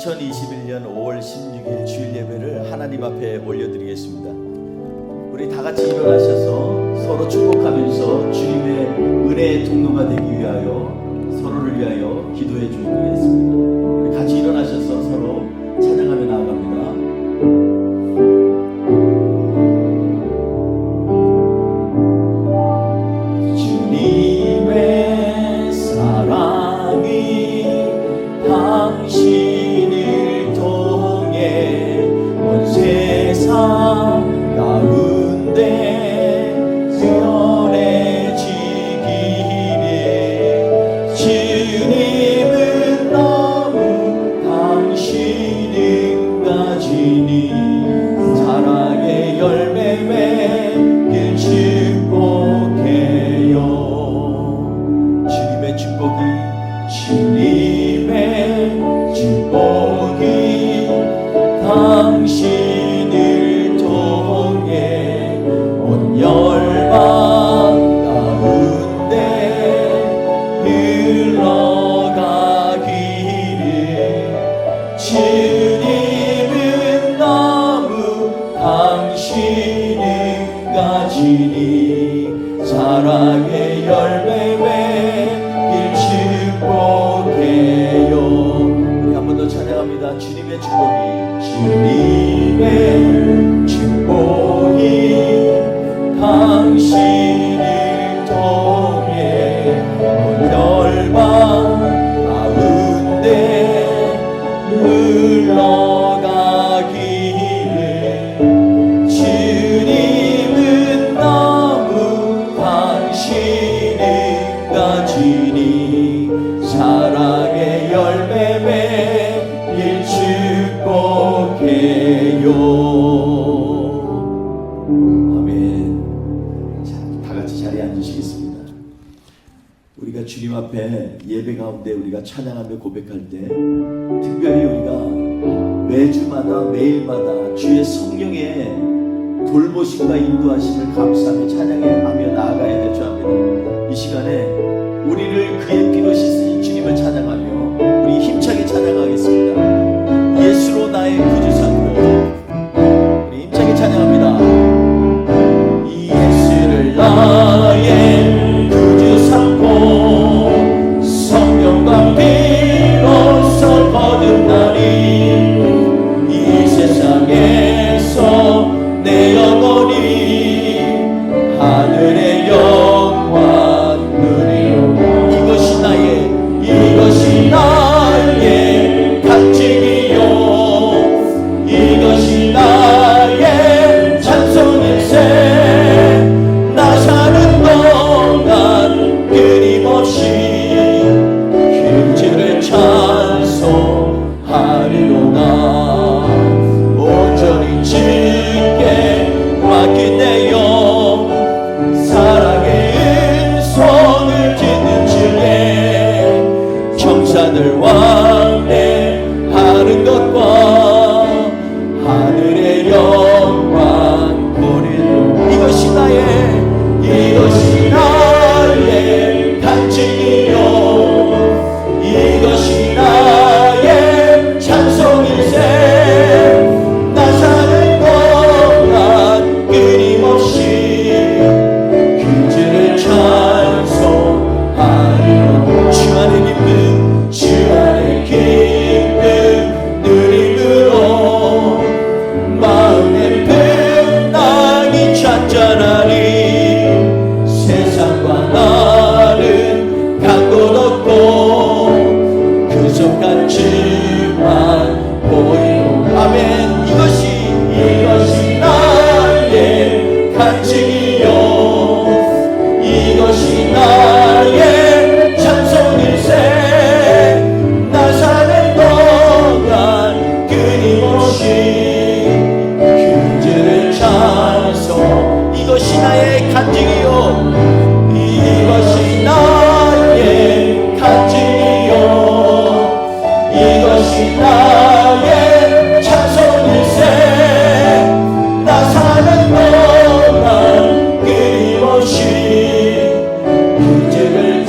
2021년 5월 16일 주일 예배를 하나님 앞에 올려드리겠습니다. 우리 다 같이 일어나셔서 서로 축복하면서 주님의 은혜의 통로가 되기 위하여 서로를 위하여 기도해 주시겠습니다. 우리 같이 일어나셔서 서로 찬양하며 나아갑니다. 주님의 사랑이 당신을 통해 온 세상 가운데 변해지기를 주님은 너무 당신은 가지니 사랑의 열매 맺길 축복해요. 주님의 축복이 당신을 통해 온 열방 가운데 흘러가기를 주님은 너무 당신은 가지니 사랑의 열매 맺길 축복해요. 우리 한 번 더 찬양합니다. 주님의 축복이 주님의 축복이 당신을 통해 온 열방 가운데 흘러가기를 주님은 너무 당신을 가지니 사랑의 열매 맺길 축복해요. 아멘. 자, 다 같이 자리에 앉으시겠습니다. 우리가 주님 앞에 예배 가운데 우리가 찬양하며 고백할 때 특별히 우리가 매주마다 매일마다 주의 성령의 돌보심과 인도하심을 감사하며 찬양하며 나아가야 될 줄 압니다. 이 시간에 우리를 그의 피로 씻으신 주님을 찬양하며 우리 힘차게 찬양하겠습니다. 예수로 나의 구주 삼고 우리 힘차게 찬양합니다. 예수를 나의 구주 삼고 성령과 피로써 거듭나니 이 세상에서 내 영혼이 하늘의 영광 누리오. 이것이 나의 간증이요 이것이 나의 찬송일세. 나 사는 동안 끊임없이 그 주를 찬송하리로다. 온전히 주께 맡기네요. 사랑의 은손을 짓는 중에 경사들 왕래하는 것과 하늘의 영광 보리로. 이것이 나의 간증이요 이것이 나의 찬송일세. 나 사는 동안 끊임없이 그 주를 찬송하리라. 주 안의 기쁨 누림으로 마음의 풍랑이 잔잔하니 세상과 나는 간 곳 없고 그 속간 주만 보이고. 아멘. 이것이 나의 간증이요 이것이 나의 찬송일세. 나 사는 동안 끊임없이 그 주를 찬송. 이것이 나의 간증이요 이것이 나의 간증이요 이것이 나의 찬송일세. 나 사는 동안 끊임없이 그 주를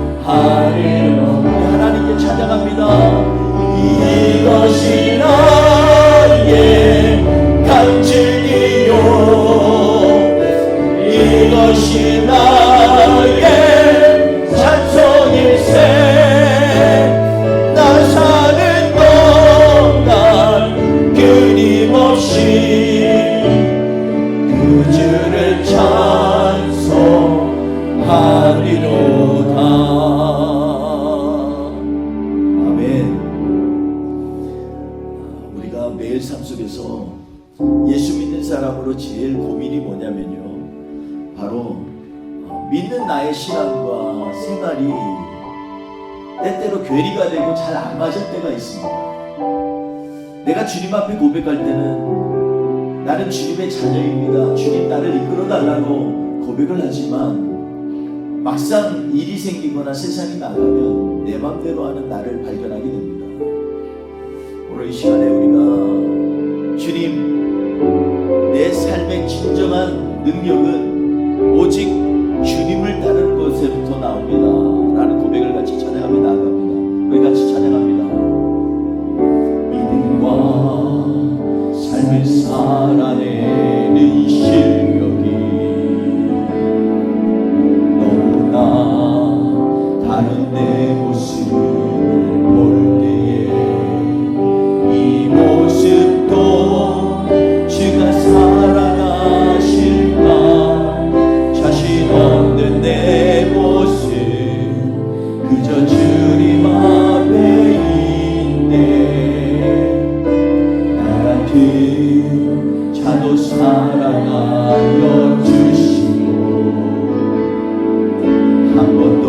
찬송하리라. 하나님께 찬양합니다. 이것이 나의 간증이요 이것이 나의 찬송일세 나 사는 동안 끊임없이 그 주를 찬송하리로다. 아멘. 우리가 매일 삶 속에서 예수 믿는 사람으로 제일 고민이 뭐냐면요, 바로 믿는 나의 신앙과 생활이 때때로 괴리가 되고 잘 안 맞을 때가 있습니다. 내가 주님 앞에 고백할 때는 나는 주님의 자녀입니다, 주님 나를 이끌어 달라고 고백을 하지만 막상 일이 생기거나 세상이 나가면 내 맘대로 하는 나를 발견하게 됩니다. 오늘 이 시간에 우리가 주님, 내 삶의 진정한 능력은 오직 주님을 따르는 것에부터 나옵니다 라는 고백을 같이 찬양하며 나아갑니다. 우리 같이 찬양합니다. 믿음과 삶을 살아내는 실력이 너무나 다른 내 모습을 볼 때에 이 모습도 주가 사랑하실까 자신 없는 내 모습 그저 주님 앞에 있네. 나 같은 자도 사랑하여 주시고 한 번도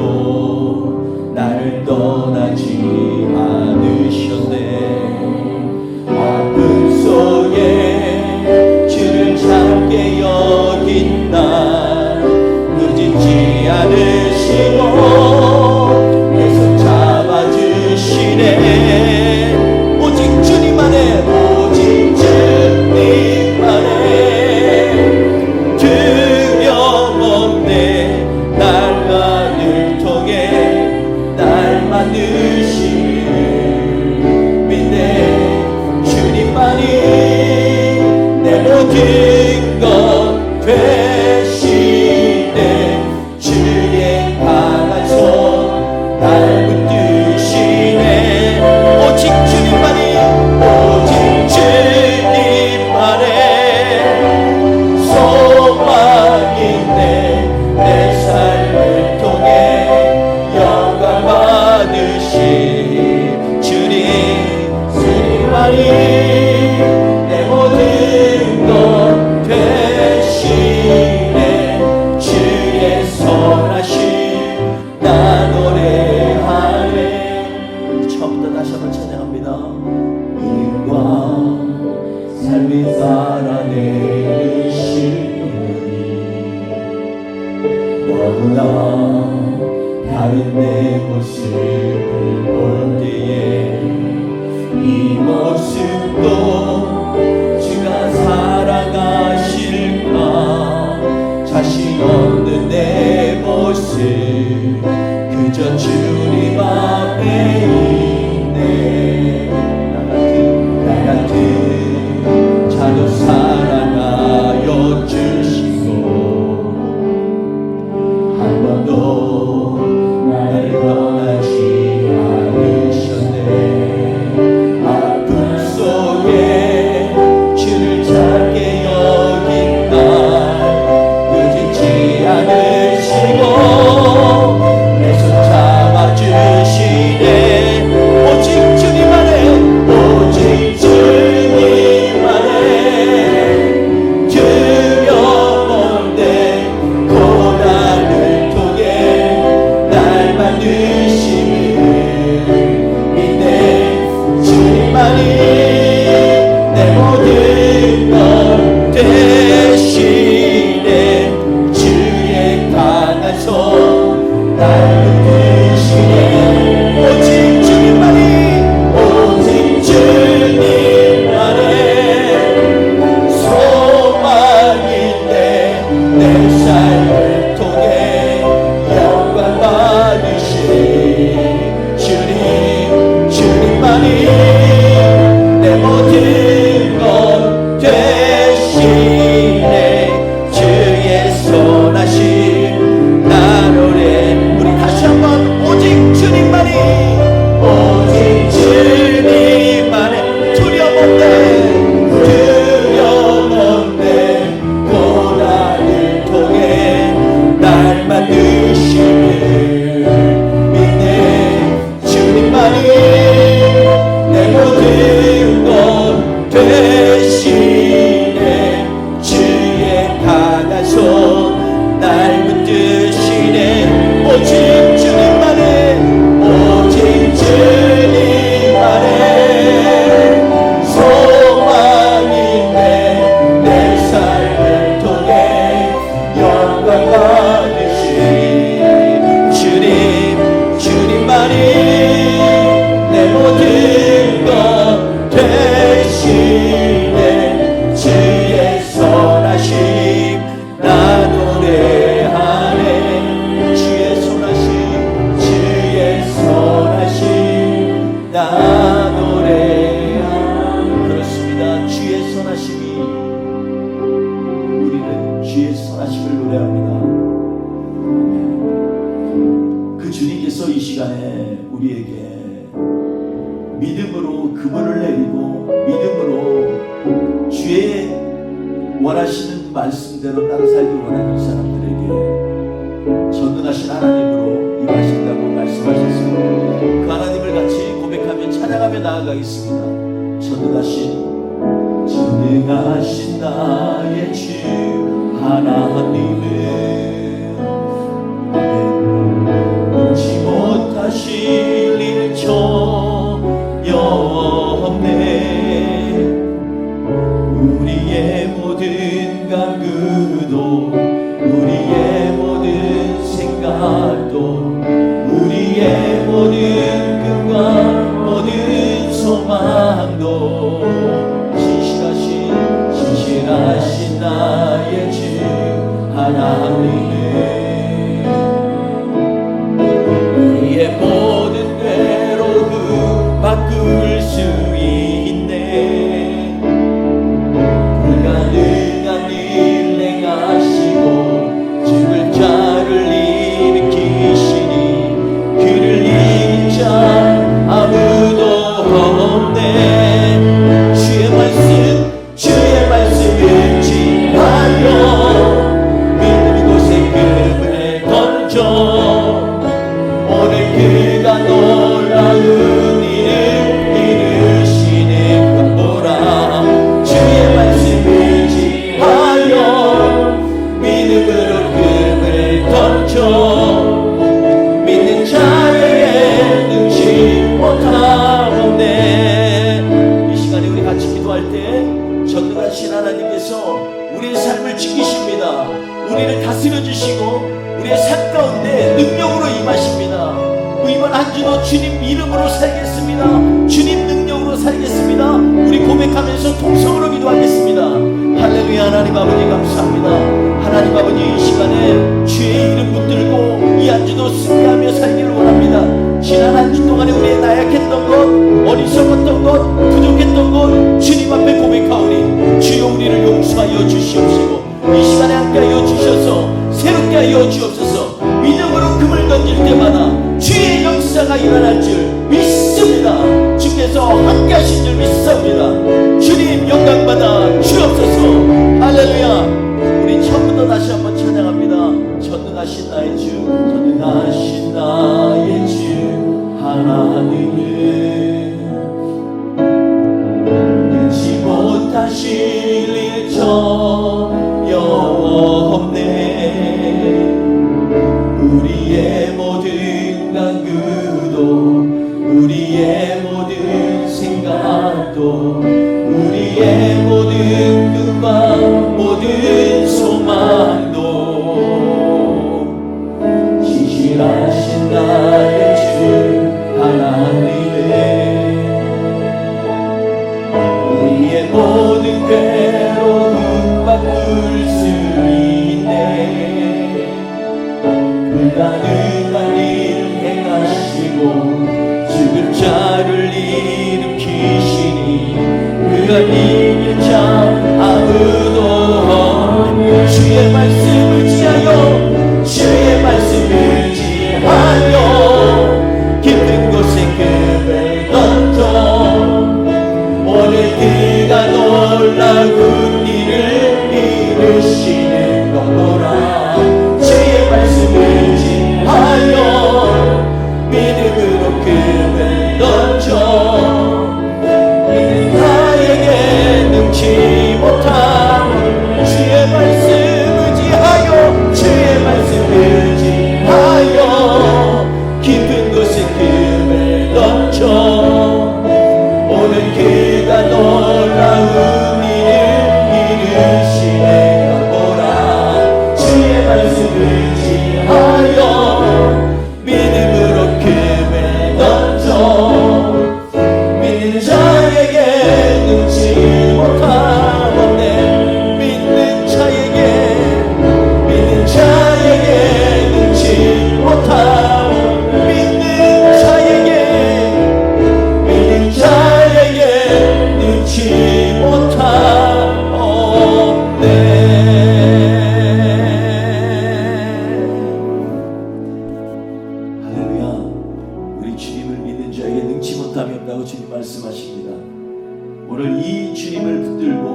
나를 떠나지 않으셨네. 아픔 속에 주를 찾게 여긴 날 놓치지 않으시고 내 손 잡아주시네. 오직 주님만의 오직 주님만의 두려움 없네. 날만을 통해 날 만드시는 믿네. 주님만이 내 모든 것 되시네. 주의 강한 손 날 붙드시네. 오직 주님만이 오직 주님만의 소망인데 내 삶을 통해 영광 받으신 주님, 주님만이 내 모든 것 되시네. 주의 선하심 나 노래하네. 처음부터 다시 한번 찬양합니다. 믿음과 삶이 살아내는 실력이 너무나 다른 내 모습을 볼 때에 이 모습도 주가 사랑하실까 자신 없는 내 모습 그저 주님 앞에 있네. 나 주님만이 내 모든 것 되시네. 주의 강한 손 날 붙드시네. 오직 주님만이 오직 주님만의 소망인데 내 삶을 통해 영광 받으신 주님만이 내 모든 것 되시네. 주의 선하심 나 노래하네. 주의 선하심 나 노래하네. 그렇습니다. 주의 선하심이, 우리는 주의 선하심을 노래합니다. 그 주님께서 이 시간에 우리에게 믿음으로 그분을 내리고 믿음으로 주의 원하시는 말씀대로 따라 살기 원하는 사람들에게 전능하신 하나님으로 임하신다고 말씀하셨습니다. 그 하나님을 같이 고백하며 찬양하며 나아가겠습니다. 전능하신 나의 주 하나님은 능치 못하실 일 전혀 없네. 우리의 모든 간구도 우리의 모든 생각도 우리의 모든 꿈과 모든 소망도 신실하신 나의 주 하나님은 우리의 모든 괴로움 바꿀 수 있네. 불가능한 일 행하시고 죽을 자를 일으키시니 그를 이긴 자 아무도 없네. 주의 말씀을 지하여 믿는 곳에 금을 던져 오늘 그가 놀라운 일을 이루시는 것 보라. 주의 말씀을 지하여 믿음으로 금을 던져 믿는 자에게 능치 못하옵네. 이 시간에 우리 같이 기도할 때 전능하신 하나님께서 우리의 삶을 지키십니다. 우리를 다스려 주시고 우리의 삶 가운데 능력으로 임하십니다. 이번 한 주도 주님 이름으로 살겠습니다. 주님 능력으로 살겠습니다. 우리 고백하면서 통성으로 기도하겠습니다. 할렐루야. 하나님 아버지 감사합니다. 하나님 아버지 이 시간에 주의 이름 붙들고 이 한 주도 승리하며 살기를 원합니다. 지난 한 주 동안에 우리의 나약했던 것, 어리석었던 것, 부족했던 것 주님 앞에 고백하오니 주여 우리를 용서하여 주시옵시고 이 시간에 함께하여 주셔서 새롭게 하여 주옵소서. 믿음으로 금을 던질 때마다 주의 역사가 일어날 줄 믿습니다. 주께서 함께하신 줄 믿습니다. 주님 영광받아 주옵소서. 할렐루야. 우리 처음부터 다시 한번 찬양합니다. 전능하신 나의 주, 전능하신 나의 주 하나님은 능치 못하실 일 전혀 없네. 우리의 모든 간구도 우리의 모든 생각도 우리의 모든 꿈과 모든 소망도 신실하신 나의 주 하나님은 우리의 모든 괴로움 바꿀 수 있네. 불가능한 일 행하시고 죽을 자를 오늘 그가 놀라운 일을 이루시네 보라. 주의 말씀을 지하여 믿음으로 금을 던져 믿는 자에게 능치 못하겠네. 믿는 자에게 능치 못하고 믿는 자에게 능치 못하옵네. 할렐루야. 우리 주님을 믿는 자에게 능치 못함이 없다고 주님 말씀하십니다. 오늘 이 주님을 붙들고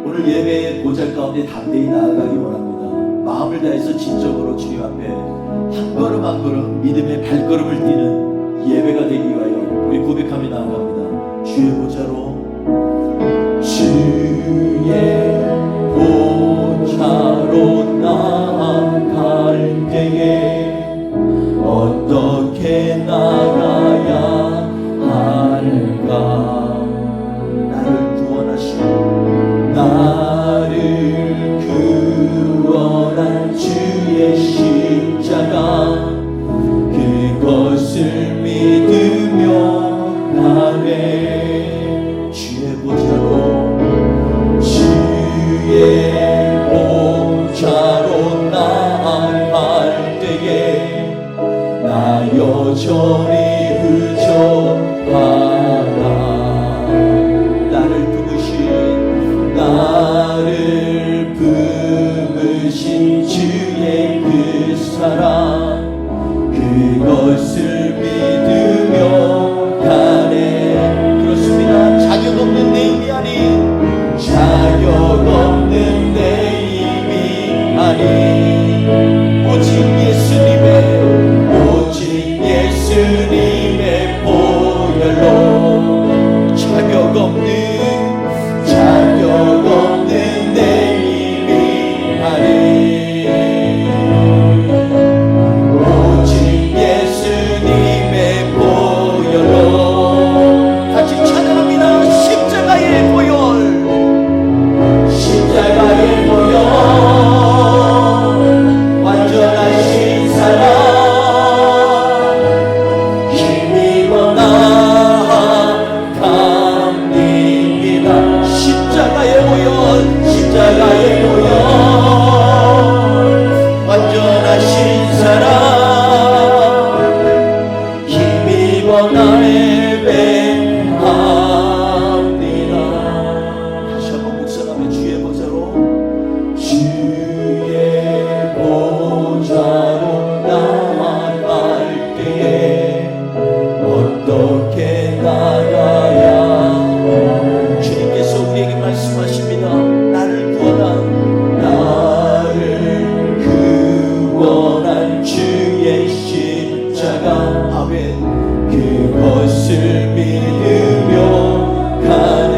오늘 예배의 보좌 가운데 담대히 나아가기 원합니다. 마음을 다해서 진정으로 주님 앞에 한 걸음 한 걸음 믿음의 발걸음을 뛰는 예배가 되기 위하여 우리 고백하며 나아갑니다. 주의 보좌로 나아갈 때에 어떻게 나가야 할까? 나를 구원한 주의 십자가 그것을 믿으며 가네. 주의 보좌로 나아갈 때에 나 여전히 부족하다. 나를 품으신 주의 그 사랑 그것을 믿으며 가네. 그렇습니다. 자격 없는 내 힘이 아닌 오직 예수님의 보혈로 자격 없는 내 힘이 아닌 오직 예수님의 보혈로 같이 찬양합니다. 십자가의 보혈 완전하신 사랑 힘입어 나아갑니다. 십자가의 보혈 완전하신 사랑 힘입어 나아갑니다. 다시 한번 묵상하며 주의 보좌로 나아갈 때에 어떻게 나가야 주님께서 우리에게 말씀하십니다. 나를 구원한 주의 십자가 아멘 그것을 믿으며 가네.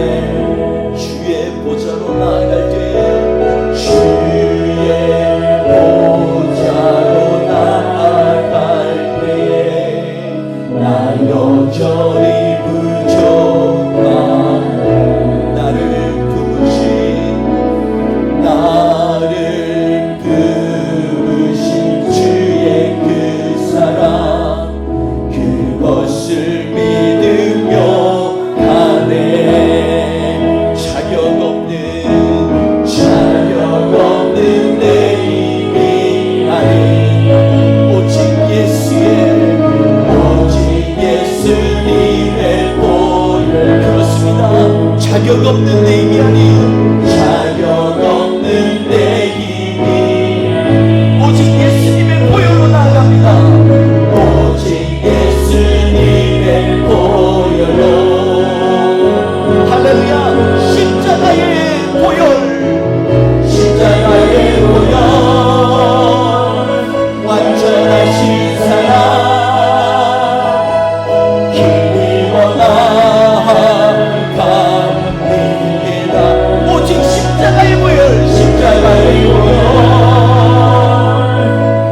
주의 보좌로 나아갈 때에 여전히 부족한 나를 품으신 주의 그 사랑 그것을 믿으며 가네. 자격 없는 내 힘이 아닌 오직 예수님의 보혈. 그렇습니다. 자격 없는 내 힘이 아닌 내 힘이 오직 예수님의 보혈로 나아갑니다. 오직 예수님의 보혈로 할렐루야. 십자가의 보혈 완전하신 사랑 힘입어 나아갑니다. 오직 십자가의 보혈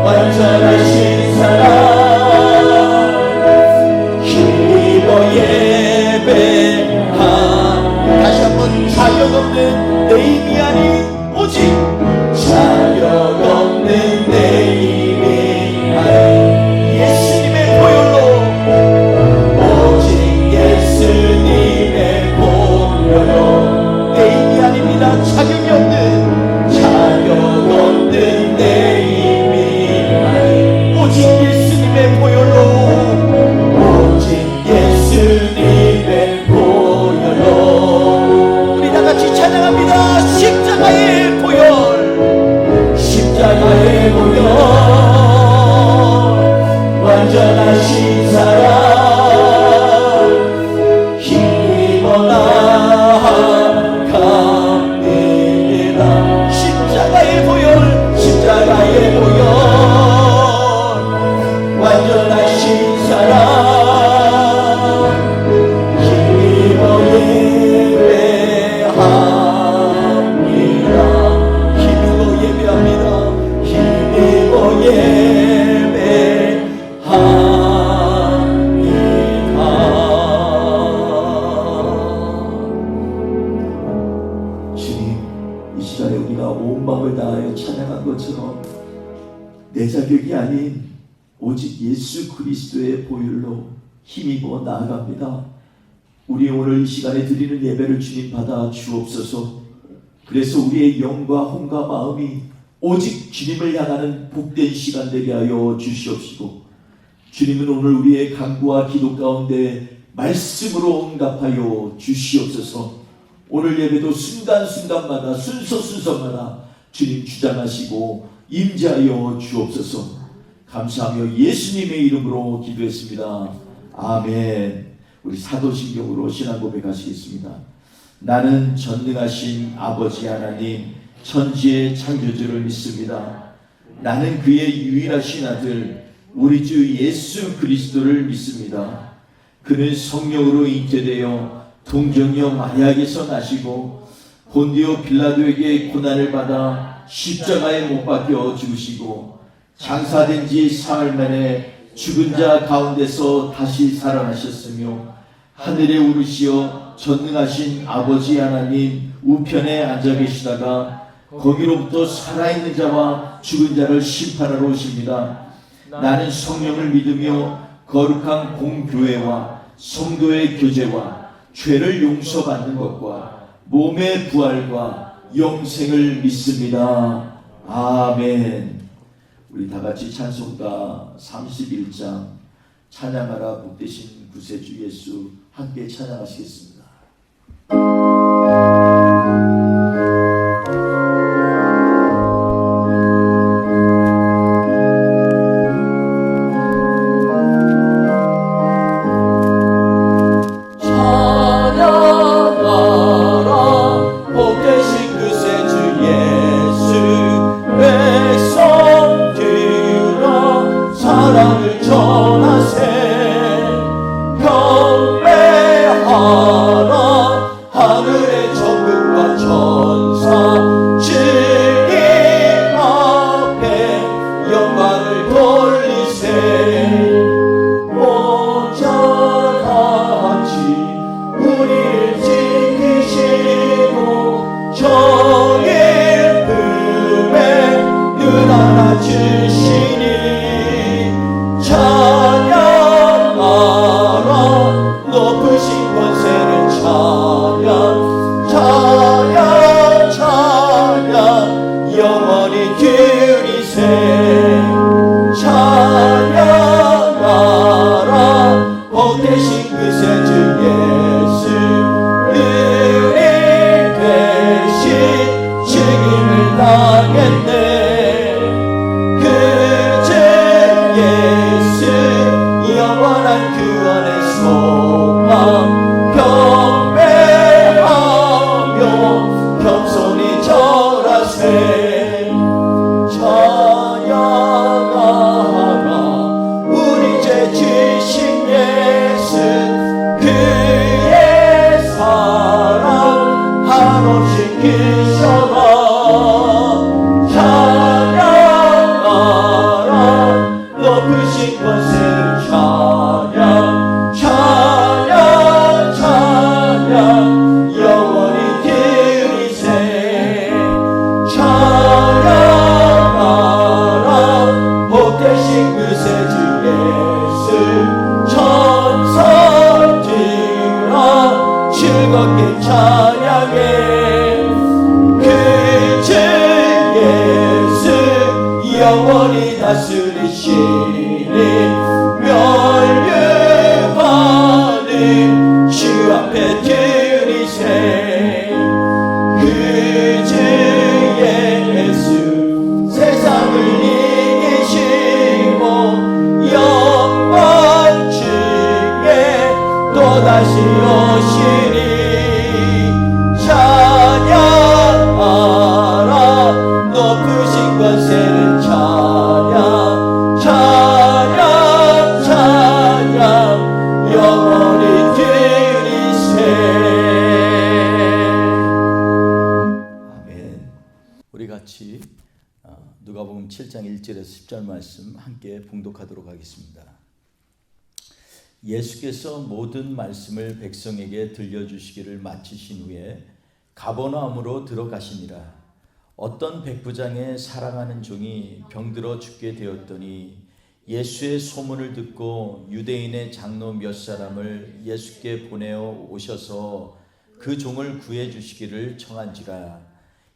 완전하신 사랑 힘입어 예배 없는 내 힘이 아닌 오직 자격 없는 내 힘이 아닌 예수님의 보혈로 오직 예수님의 보혈로 내 힘이 아닙니다. 자격이 없는 내 힘이 아닌 오직 예수님의 보혈로 오직 예수님의 보혈로 우리 다같이 찬양합니다. 십자가의 보혈 십자가의 보혈 완전하신 사랑 힘입어 나아갑니다. 십자가의 보혈 십자가의 보혈 완전하신 사랑 내 자격이 아닌 오직 예수 그리스도의 보혈로 힘입어 나아갑니다. 우리 오늘 이 시간에 드리는 예배를 주님 받아 주옵소서. 그래서 우리의 영과 혼과 마음이 오직 주님을 향하는 복된 시간 되게 하여 주시옵시고, 주님은 오늘 우리의 간구와 기도 가운데 말씀으로 응답하여 주시옵소서. 오늘 예배도 순간순간마다 순서마다 주님 주장하시고 임재하여 주옵소서. 감사하며 예수님의 이름으로 기도했습니다. 아멘. 우리 사도신경으로 신앙 고백하시겠습니다. 나는 전능하신 아버지 하나님 천지의 창조주를 믿습니다. 나는 그의 유일하신 아들 우리 주 예수 그리스도를 믿습니다. 그는 성령으로 잉태되어 동정녀 마리아에게서 나시고 본디오 빌라도에게 고난을 받아 십자가에 못 박혀 죽으시고 장사된 지 사흘 만에 죽은 자 가운데서 다시 살아나셨으며 하늘에 오르시어 전능하신 아버지 하나님 우편에 앉아 계시다가 거기로부터 살아있는 자와 죽은 자를 심판하러 오십니다. 나는 성령을 믿으며 거룩한 공교회와 성도의 교제와 죄를 용서받는 것과 몸의 부활과 영생을 믿습니다. 아멘. 우리 다같이 찬송가 31장 찬양하라 복되신 구세주 예수 함께 찬양하시겠습니다. 영원한 그 안에 소망 또다시 오시니 찬양하라 높으신 권세를 찬양 찬양 찬양 영원히 드리세. 아멘. 우리 같이 누가복음 7장 1절에서 10절 말씀 함께 봉독하도록 하겠습니다. 예수께서 모든 말씀을 백성에게 들려주시기를 마치신 후에 가버나움으로 들어가시니라. 어떤 백부장의 사랑하는 종이 병들어 죽게 되었더니 예수의 소문을 듣고 유대인의 장로 몇 사람을 예수께 보내어 오셔서 그 종을 구해 주시기를 청한지라.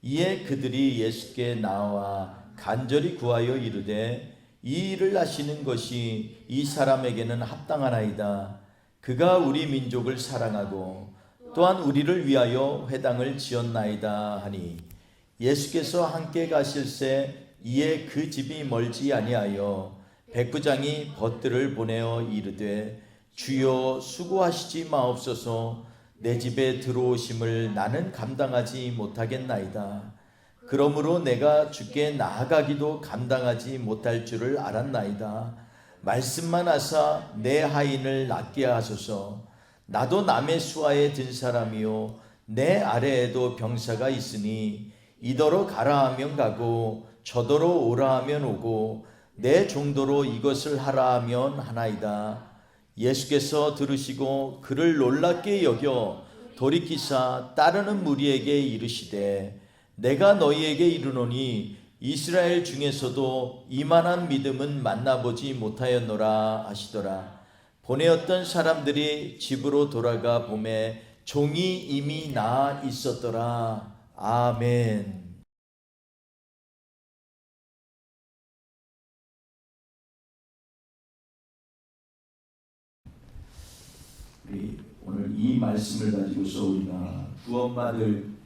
이에 그들이 예수께 나와 간절히 구하여 이르되 이 일을 하시는 것이 이 사람에게는 합당하나이다. 그가 우리 민족을 사랑하고 또한 우리를 위하여 회당을 지었나이다 하니 예수께서 함께 가실새 이에 그 집이 멀지 아니하여 백부장이 벗들을 보내어 이르되 주여 수고하시지 마옵소서. 내 집에 들어오심을 나는 감당하지 못하겠나이다. 그러므로 내가 주께 나아가기도 감당하지 못할 줄을 알았나이다. 말씀만 하사 내 하인을 낫게 하소서. 나도 남의 수하에 든 사람이요 내 아래에도 병사가 있으니 이더러 가라 하면 가고 저더러 오라 하면 오고 내 정도로 이것을 하라 하면 하나이다. 예수께서 들으시고 그를 놀랍게 여겨 돌이키사 따르는 무리에게 이르시되 내가 너희에게 이르노니 이스라엘 중에서도 이만한 믿음은 만나보지 못하였노라 하시더라. 보내었던 사람들이 집으로 돌아가 보매 종이 이미 나아 있었더라. 아멘. 우리 오늘 이 말씀을 가지고서 우리가 구원받을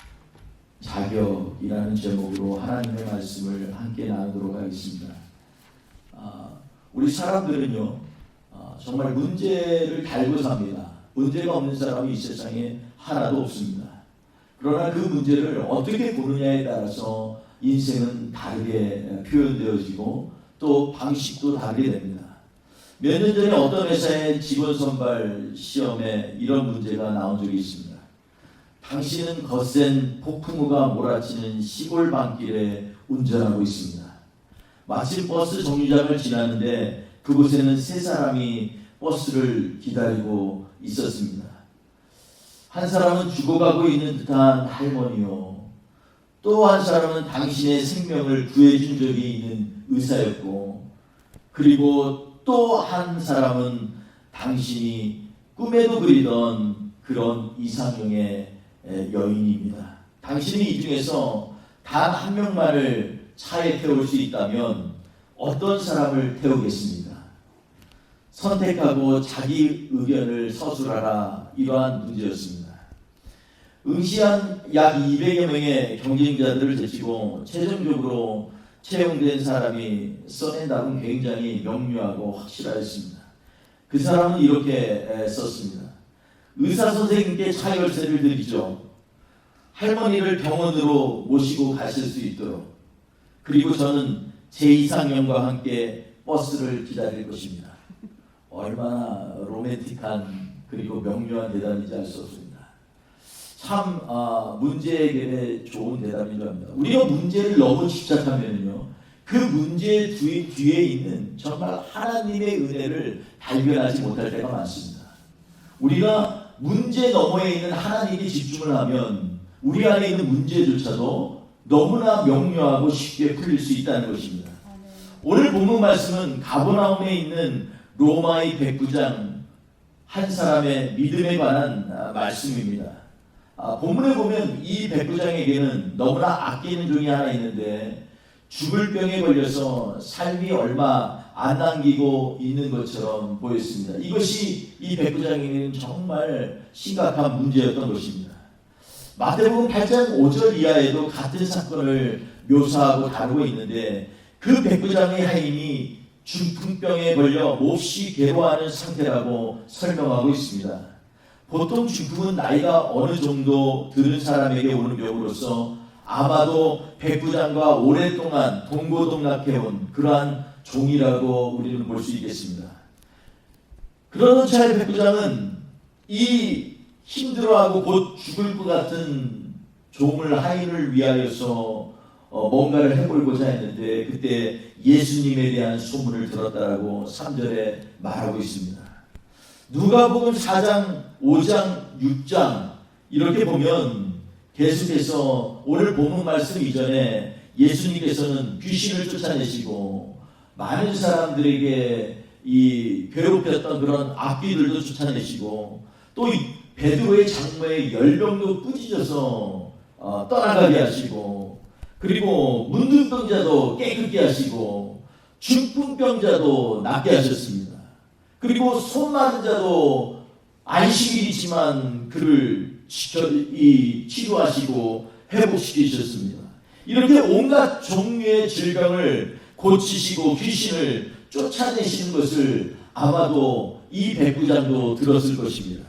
자격이라는 제목으로 하나님의 말씀을 함께 나누도록 하겠습니다. 우리 사람들은요 정말 문제를 달고 삽니다. 문제가 없는 사람이 이 세상에 하나도 없습니다. 그러나 그 문제를 어떻게 보느냐에 따라서 인생은 다르게 표현되어지고 또 방식도 다르게 됩니다. 몇 년 전에 어떤 회사의 직원 선발 시험에 이런 문제가 나온 적이 있습니다. 당신은 거센 폭풍우가 몰아치는 시골 밤길에 운전하고 있습니다. 마침 버스 정류장을 지나는데 그곳에는 세 사람이 버스를 기다리고 있었습니다. 한 사람은 죽어가고 있는 듯한 할머니요, 또 한 사람은 당신의 생명을 구해준 적이 있는 의사였고, 그리고 또 한 사람은 당신이 꿈에도 그리던 그런 이상형의 여인입니다. 당신이 이 중에서 단 한 명만을 차에 태울 수 있다면 어떤 사람을 태우겠습니까? 선택하고 자기 의견을 서술하라, 이러한 문제였습니다. 응시한 약 200여 명의 경쟁자들을 제치고 최종적으로 채용된 사람이 써낸 답은 굉장히 명료하고 확실하였습니다. 그 사람은 이렇게 썼습니다. 의사 선생님께 차 열쇠를 드리죠. 할머니를 병원으로 모시고 가실 수 있도록. 그리고 저는 제 이상형과 함께 버스를 기다릴 것입니다. 얼마나 로맨틱한 그리고 명료한 대답인지 알 수 없습니다. 참 문제 해결에 좋은 대답인 줄 압니다. 우리가 문제를 너무 집착하면요, 그 문제 뒤에 있는 정말 하나님의 은혜를 발견하지 못할 때가 많습니다. 우리가 문제 너머에 있는 하나님께 집중을 하면 우리 안에 있는 문제조차도 너무나 명료하고 쉽게 풀릴 수 있다는 것입니다. 오늘 본문 말씀은 가버나움에 있는 로마의 백부장 한 사람의 믿음에 관한 말씀입니다. 본문에 보면 이 백부장에게는 너무나 아끼는 종이 하나 있는데 죽을 병에 걸려서 삶이 얼마 안 남기고 있는 것처럼 보였습니다. 이것이 이 백부장에게는 정말 심각한 문제였던 것입니다. 마태복음 8장 5절 이하에도 같은 사건을 묘사하고 다루고 있는데 그 백부장의 하인이 중풍병에 걸려 몹시 괴로워하는 상태라고 설명하고 있습니다. 보통 중풍은 나이가 어느 정도 들은 사람에게 오는 병으로서 아마도 백부장과 오랫동안 동고동락해온 그러한 종이라고 우리는 볼 수 있겠습니다. 그러던 차에 백부장은 이 힘들어하고 곧 죽을 것 같은 종을 하인을 위하여서 뭔가를 해보고자 했는데 그때 예수님에 대한 소문을 들었다라고 3절에 말하고 있습니다. 누가복음 4장, 5장, 6장 이렇게 보면 계속해서 오늘 본문 말씀 이전에 예수님께서는 귀신을 쫓아내시고 많은 사람들에게 이 괴롭혔던 그런 악귀들도 쫓아내시고 또 베드로의 장모의 열병도 꾸짖어서 떠나가게 하시고 그리고 문둥병자도 깨끗게 하시고 중풍병자도 낫게 하셨습니다. 그리고 손 맞은 자도 안식일이지만 그를 치료하시고 회복시키셨습니다. 이렇게 온갖 종류의 질병을 고치시고 귀신을 쫓아내시는 것을 아마도 이 백부장도 들었을 것입니다.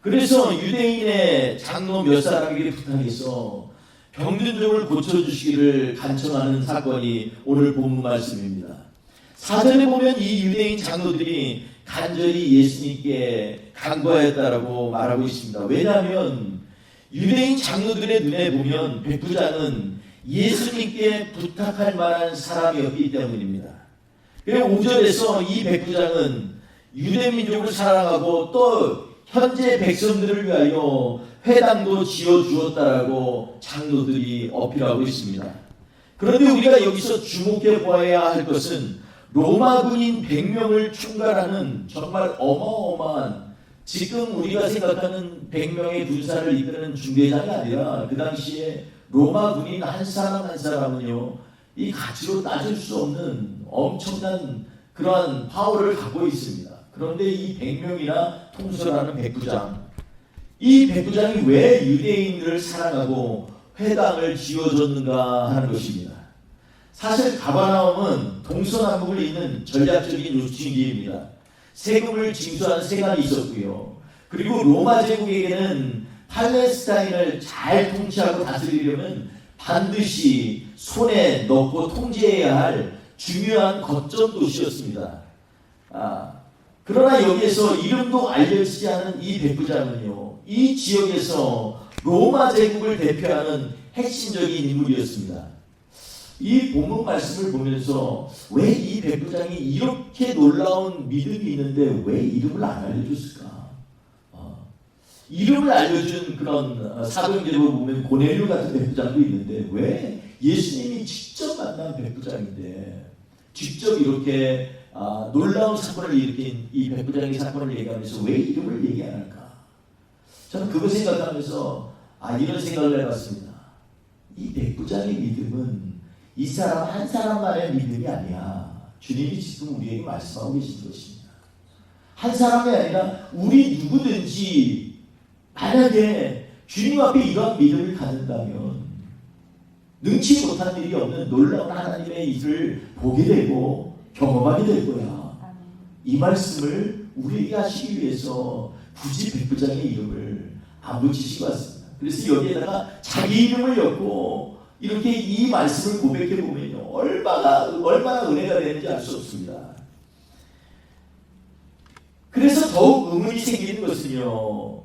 그래서 유대인의 장로 몇 사람에게 부탁해서 병든 종을 고쳐주시기를 간청하는 사건이 오늘 본문 말씀입니다. 4절에 보면 이 유대인 장로들이 간절히 예수님께 간구하였다라고 말하고 있습니다. 왜냐하면 유대인 장로들의 눈에 보면 백부장은 예수님께 부탁할 만한 사람이었기 때문입니다. 그리고 5절에서 이 백부장은 유대민족을 사랑하고 또 현재 백성들을 위하여 회당도 지어주었다라고 장로들이 어필하고 있습니다. 그런데 우리가 여기서 주목해 보아야 할 것은 로마 군인 100명을 총괄하는 정말 어마어마한 지금 우리가 생각하는 100명의 군사를 이끄는 중대장이 아니라 그 당시에 로마 군인 한 사람 한 사람은요 이 가치로 따질 수 없는 엄청난 그러한 파워를 갖고 있습니다. 그런데 이 100명이나 통솔하는 백부장, 이 백부장이 왜 유대인들을 사랑하고 회당을 지어줬는가 하는 것입니다. 사실 가버나움은 동서남북을 잇는 전략적인 요충지입니다. 세금을 징수한 세관이 있었고요. 그리고 로마 제국에게는 팔레스타인을 잘 통치하고 다스리려면 반드시 손에 넣고 통제해야 할 중요한 거점 도시였습니다. 그러나 여기에서 이름도 알려지지 않은 이 백부장은요, 이 지역에서 로마 제국을 대표하는 핵심적인 인물이었습니다. 이 본문 말씀을 보면서 왜 이 백부장이 이렇게 놀라운 믿음이 있는데 왜 이름을 안 알려줬을까? 이름을 알려준 그런 사도행전을 보면 고넬료 같은 백부장도 있는데 왜 예수님이 직접 만난 백부장인데 직접 이렇게 놀라운 사건을 일으킨 이 백부장의 사건을 얘기하면서 왜 이름을 얘기 안 할까? 저는 그거 생각하면서 이런 생각을 해봤습니다. 이 백부장의 믿음은 이 사람 한 사람만의 믿음이 아니야. 주님이 지금 우리에게 말씀하고 계신 것입니다. 한 사람이 아니라 우리 누구든지 만약에 주님 앞에 이러한 믿음을 갖는다면 능치 못한 일이 없는 놀라운 하나님의 일을 보게 되고 경험하게 될 거야. 이 말씀을 우리에게 하시기 위해서 굳이 백부장의 이름을 안 붙이시고 왔습니다. 그래서 여기에다가 자기 이름을 엮고 이렇게 이 말씀을 고백해 보면요 얼마나 은혜가 되는지 알 수 없습니다. 그래서 더욱 의문이 생기는 것은요,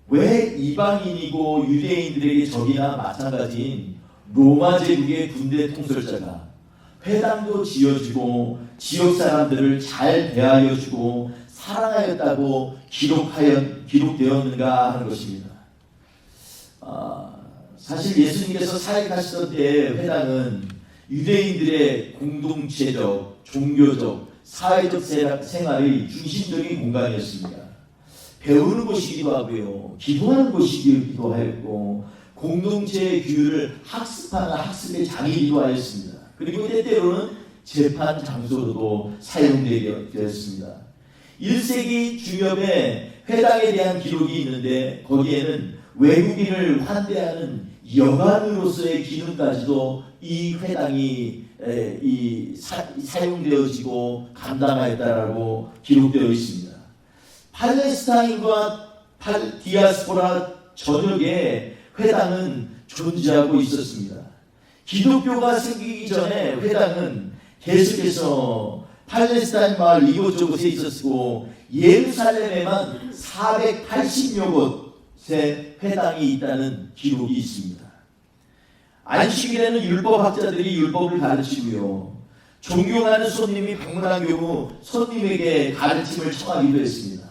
왜 이방인이고 유대인들에게 적이나 마찬가지인 로마 제국의 군대 통솔자가 회당도 지어주고 지역 사람들을 잘 대하여주고 사랑하였다고 기록되었는가 하는 것입니다. 사실 예수님께서 사역하시던 때 회당은 유대인들의 공동체적, 종교적, 사회적 생활의 중심적인 공간이었습니다. 배우는 곳이기도 하고요, 기도하는 곳이기도 하였고 공동체의 규율을 학습하는 학습의 장이기도 하였습니다. 그리고 때때로는 재판 장소로도 사용되었습니다. 1세기 중엽에 회당에 대한 기록이 있는데 거기에는 외국인을 환대하는 여관으로서의 기능까지도 이 회당이 사용되어지고 감당하였다라고 기록되어 있습니다. 팔레스타인과 디아스포라 전역에 회당은 존재하고 있었습니다. 기독교가 생기기 전에 회당은 계속해서 팔레스타인 마을 이곳저곳에 있었고 예루살렘에만 480여 곳에 회당이 있다는 기록이 있습니다. 안식일에는 율법학자들이 율법을 가르치고요. 존경하는 손님이 방문한 경우 손님에게 가르침을 청하기도 했습니다.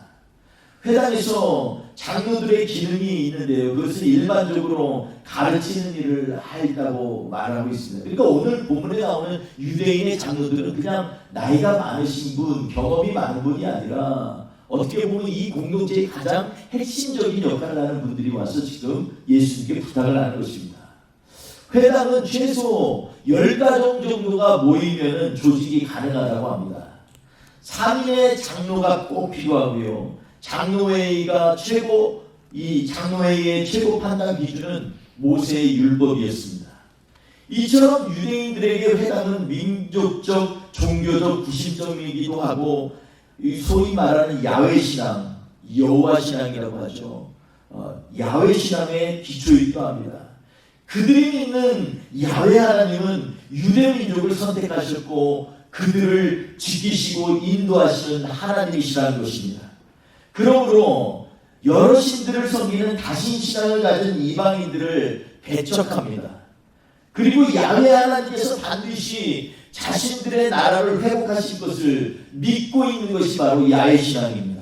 회당에서 장로들의 기능이 있는데요. 그것은 일반적으로 가르치는 일을 한다고 말하고 있습니다. 그러니까 오늘 본문에 나오는 유대인의 장로들은 그냥 나이가 많으신 분, 경험이 많은 분이 아니라 어떻게 보면 이 공동체의 가장 핵심적인 역할을 하는 분들이 와서 지금 예수님께 부탁을 하는 것입니다. 회당은 최소 10가정 정도가 모이면 조직이 가능하다고 합니다. 3인의 장로가 꼭 필요하고요. 장로회의의 최고 판단 기준은 모세의 율법이었습니다. 이처럼 유대인들에게 회당은 민족적, 종교적 구심점이기도 하고 소위 말하는 야훼 신앙, 여호와 신앙이라고 하죠. 야훼 신앙의 기초이기도 합니다. 그들이 믿는 야훼 하나님은 유대 민족을 선택하셨고 그들을 지키시고 인도하시는 하나님이시라는 것입니다. 그러므로 여러 신들을 섬기는 다신 신앙을 가진 이방인들을 배척합니다. 그리고 야훼 하나님께서 반드시 자신들의 나라를 회복하실 것을 믿고 있는 것이 바로 야훼 신앙입니다.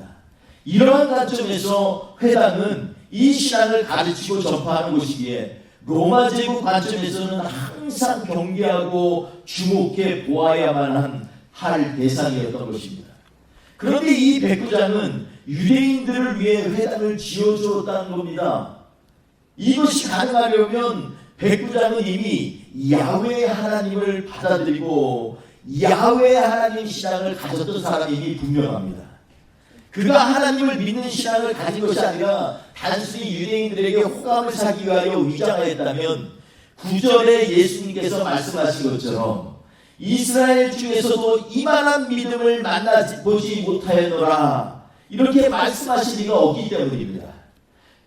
이러한 관점에서 회당은 이 신앙을 가르치고 전파하는 곳이기에 로마 제국 관점에서는 항상 경계하고 주목해 보아야만 할 대상이었던 것입니다. 그런데 이 백부장은 유대인들을 위해 회당을 지어주었다는 겁니다. 이것이 가능하려면 백부장은 이미 야훼 하나님을 받아들이고 야훼 하나님 신앙을 가졌던 사람임이 분명합니다. 그가 하나님을 믿는 신앙을 가진 것이 아니라 단순히 유대인들에게 호감을 사기 위하여 위장하였다면 9절에 예수님께서 말씀하신 것처럼 이스라엘 중에서도 이만한 믿음을 만나보지 못하였노라 이렇게 말씀하실 리가 없기 때문입니다.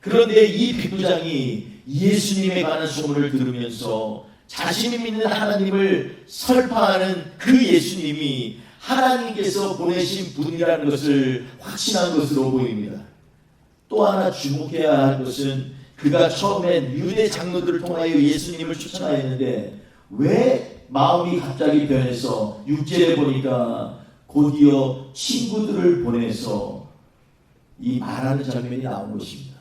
그런데 이 백부장이 예수님에 관한 소문을 들으면서 자신이 믿는 하나님을 설파하는 그 예수님이 하나님께서 보내신 분이라는 것을 확신한 것으로 보입니다. 또 하나 주목해야 할 것은 그가 처음엔 유대 장로들을 통하여 예수님을 추천하였는데 왜 마음이 갑자기 변해서 6절에 보니까 곧이어 친구들을 보내서 이 말하는 장면이 나온 것입니다.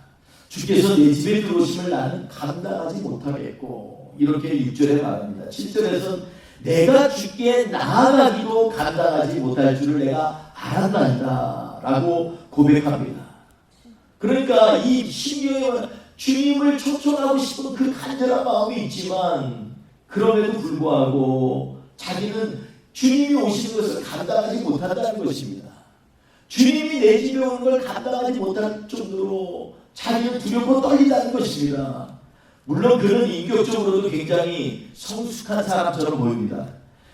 주께서 내 집에 들어오심을 나는 감당하지 못하겠고 이렇게 6절에 말합니다. 7절에서는 내가 주께 나아가기도 감당하지 못할 줄을 내가 알았나이다 라고 고백합니다. 그러니까 이 심령에 주님을 초청하고 싶은 그 간절한 마음이 있지만 그럼에도 불구하고 자기는 주님이 오시는 것을 감당하지 못한다는 것입니다. 주님이 내 집에 오는 걸 감당하지 못할 정도로 자기는 두렵고 떨린다는 것입니다. 물론 그는 인격적으로도 굉장히 성숙한 사람처럼 보입니다.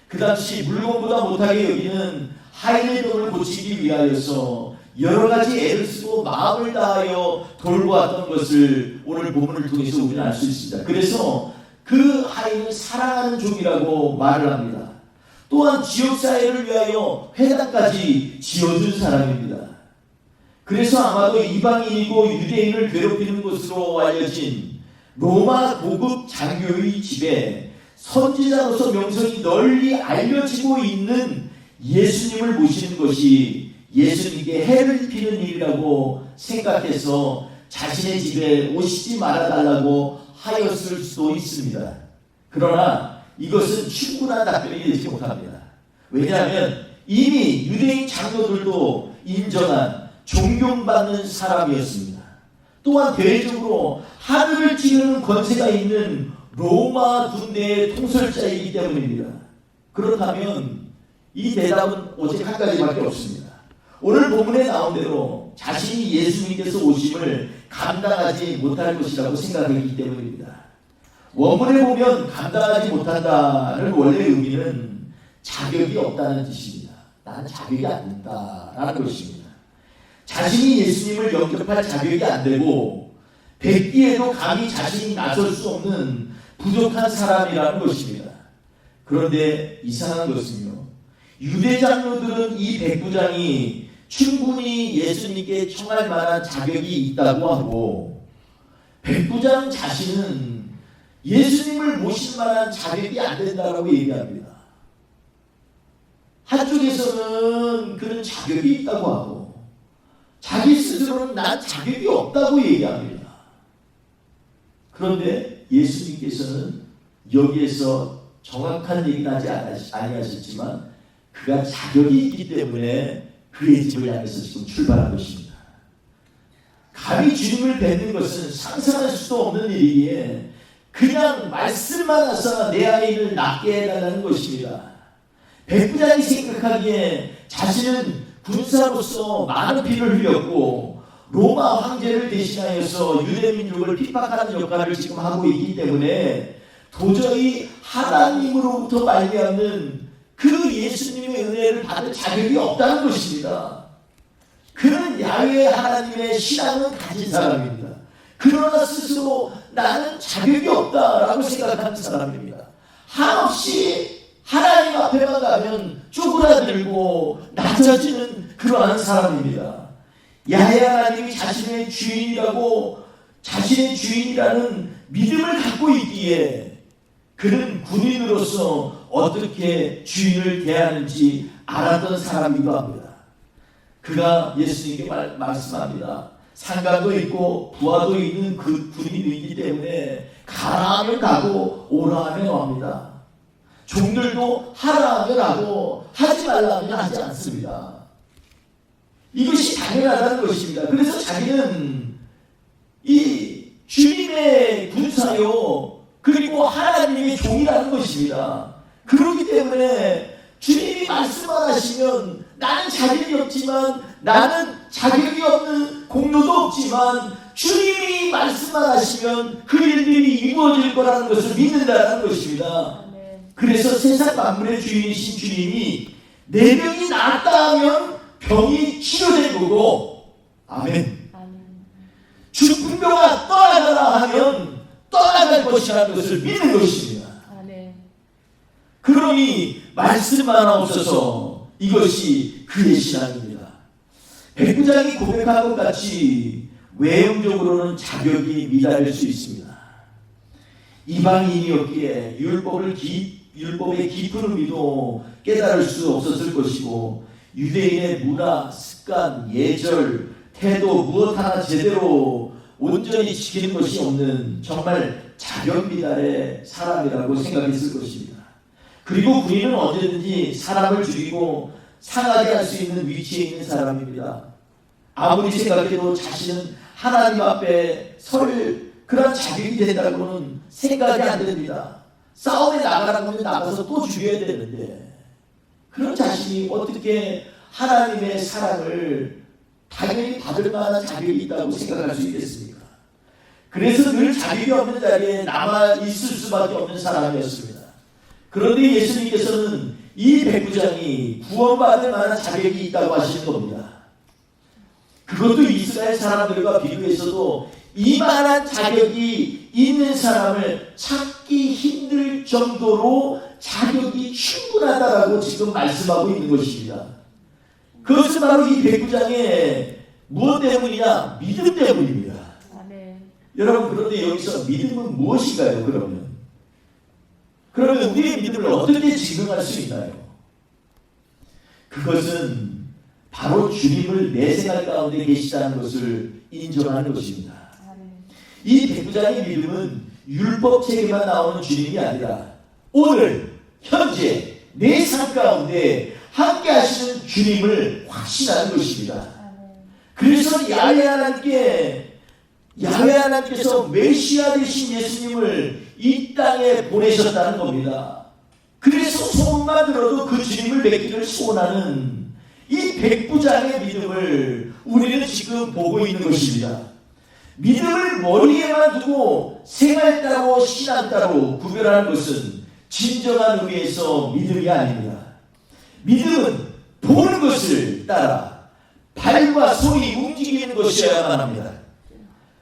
그 당시 물건보다 못하게 여기는 하이레돈을 고치기 위하여서 여러 가지 애를 쓰고 마음을 다하여 돌보았던 것을 오늘 본문을 통해서 우리는 알 수 있습니다. 그래서 그 하인을 사랑하는 종이라고 말을 합니다. 또한 지역사회를 위하여 회당까지 지어준 사람입니다. 그래서 아마도 이방인이고 유대인을 괴롭히는 것으로 알려진 로마 고급 장교의 집에 선지자로서 명성이 널리 알려지고 있는 예수님을 모시는 것이 예수님께 해를 입히는 일이라고 생각해서 자신의 집에 오시지 말아달라고 하였을 수도 있습니다. 그러나 이것은 충분한 답변이 되지 못합니다. 왜냐하면 이미 유대인 장로들도 인정한 존경받는 사람이었습니다. 또한 대외적으로 하늘을 찌르는 권세가 있는 로마 군대의 통솔자이기 때문입니다. 그렇다면 이 대답은 오직 한 가지밖에 없습니다. 오늘 본문에 나온 대로 자신이 예수님께서 오심을 감당하지 못할 것이라고 생각했기 때문입니다. 원문에 보면 감당하지 못한다는 원래 의미는 자격이 없다는 뜻입니다. 나는 자격이 안 된다라는 것입니다. 자신이 예수님을 영접할 자격이 안 되고 뵙기에도 감히 자신이 나설 수 없는 부족한 사람이라는 것입니다. 그런데 이상한 것은요, 유대 장로들은 이 백부장이 충분히 예수님께 청할 만한 자격이 있다고 하고, 백부장 자신은 예수님을 모실 만한 자격이 안 된다라고 얘기합니다. 한쪽에서는 그런 자격이 있다고 하고 자기 스스로는 난 자격이 없다고 얘기합니다. 그런데 예수님께서는 여기에서 정확한 얘기는 하지 아니하셨지만 그가 자격이 있기 때문에 그의 집을 향해서 지금 출발한 것입니다. 감히 주님을 뵙는 것은 상상할 수도 없는 일이기에 그냥 말씀만 하사 내 아이를 낳게 해달라는 것입니다. 백부장이 생각하기에 자신은 군사로서 많은 피를 흘렸고 로마 황제를 대신하여서 유대민족을 핍박하는 역할을 지금 하고 있기 때문에 도저히 하나님으로부터 말미암는 그 예수님의 은혜를 받을 자격이 없다는 것입니다. 그는 야훼 하나님의 신앙은 가진 사람입니다. 그러나 스스로 나는 자격이 없다라고 생각하는 사람입니다. 한없이 하나님 앞에만 가면 쪼그라들고 낮아지는 그러한 사람입니다. 야훼 하나님이 자신의 주인이라는 믿음을 갖고 있기에 그는 군인으로서 어떻게 주인을 대하는지 알았던 사람이기도 합니다. 그가 예수님께 말씀합니다. 상관도 있고 부하도 있는 그 군인이기 때문에 가라 하면 가고 오라 하면 옵니다. 종들도 하라 하면 하고 하지 말라 하면 하지 않습니다. 이것이 당연하다는 것입니다. 그래서 자기는 이 주님의 군사요 그리고 하나님의 종이라는 것입니다. 그렇기 때문에 주님이 말씀만 하시면 나는 자격이 없지만 나는 자격이 없는 공로도 없지만 주님이 말씀만 하시면 그 일들이 이루어질 거라는 것을 믿는다는 것입니다. 그래서 세상 만물의 주인이신 주님이 내 병이 낫다 하면 병이 치료된 거고, 아멘. 죽은 병아 떠나가라 하면 떠나갈 것이라는 것을 믿는 것입니다. 그러니 말씀만 없어서 이것이 그의 신앙입니다. 백부장이 고백한 것 같이 외형적으로는 자격이 미달릴 수 있습니다. 이방인이었기에 율법의 깊은 의미도 깨달을 수 없었을 것이고 유대인의 문화, 습관, 예절, 태도 무엇 하나 제대로 온전히 지키는 것이 없는 정말 자격 미달의 사람이라고 생각했을 것입니다. 그리고 군인은 언제든지 사람을 죽이고 상하게 할 수 있는 위치에 있는 사람입니다. 아무리 생각해도 자신은 하나님 앞에 설 그런 자격이 된다고는 생각이 안 됩니다. 싸움에 나가라고 하면 나가서 또 죽여야 되는데 그런 자신이 어떻게 하나님의 사랑을 당연히 받을 만한 자격이 있다고 생각할 수 있겠습니까? 그래서 늘 자격이 없는 자리에 남아 있을 수밖에 없는 사람이었습니다. 그런데 예수님께서는 이 백부장이 구원받을 만한 자격이 있다고 하시는 겁니다. 그것도 이스라엘 사람들과 비교해서도 이만한 자격이 있는 사람을 찾기 힘들 정도로 자격이 충분하다라고 지금 말씀하고 있는 것입니다. 그것은 바로 이 백부장의 무엇 때문이냐? 믿음 때문입니다. 여러분, 그런데 여기서 믿음은 무엇인가요? 그러면 우리의 믿음을 어떻게 증명할 수 있나요? 그것은 바로 주님을 내 생활 가운데 계시다는 것을 인정하는 것입니다. 이 백부장의 믿음은 율법책에만 나오는 주님이 아니라 오늘 현재 내 삶 가운데 함께 하시는 주님을 확신하는 것입니다. 그래서 야훼 하나님께서 메시아 되신 예수님을 이 땅에 보내셨다는 겁니다. 그래서 소문만 들어도 그 주님을 뵙기를 소원하는 이 백부장의 믿음을 우리는 지금 보고 있는 것입니다. 믿음을 머리에만 두고 생활 따로 신앙 따로 구별하는 것은 진정한 의미에서 믿음이 아닙니다. 믿음은 보는 것을 따라 발과 손이 움직이는 것이어야만 합니다.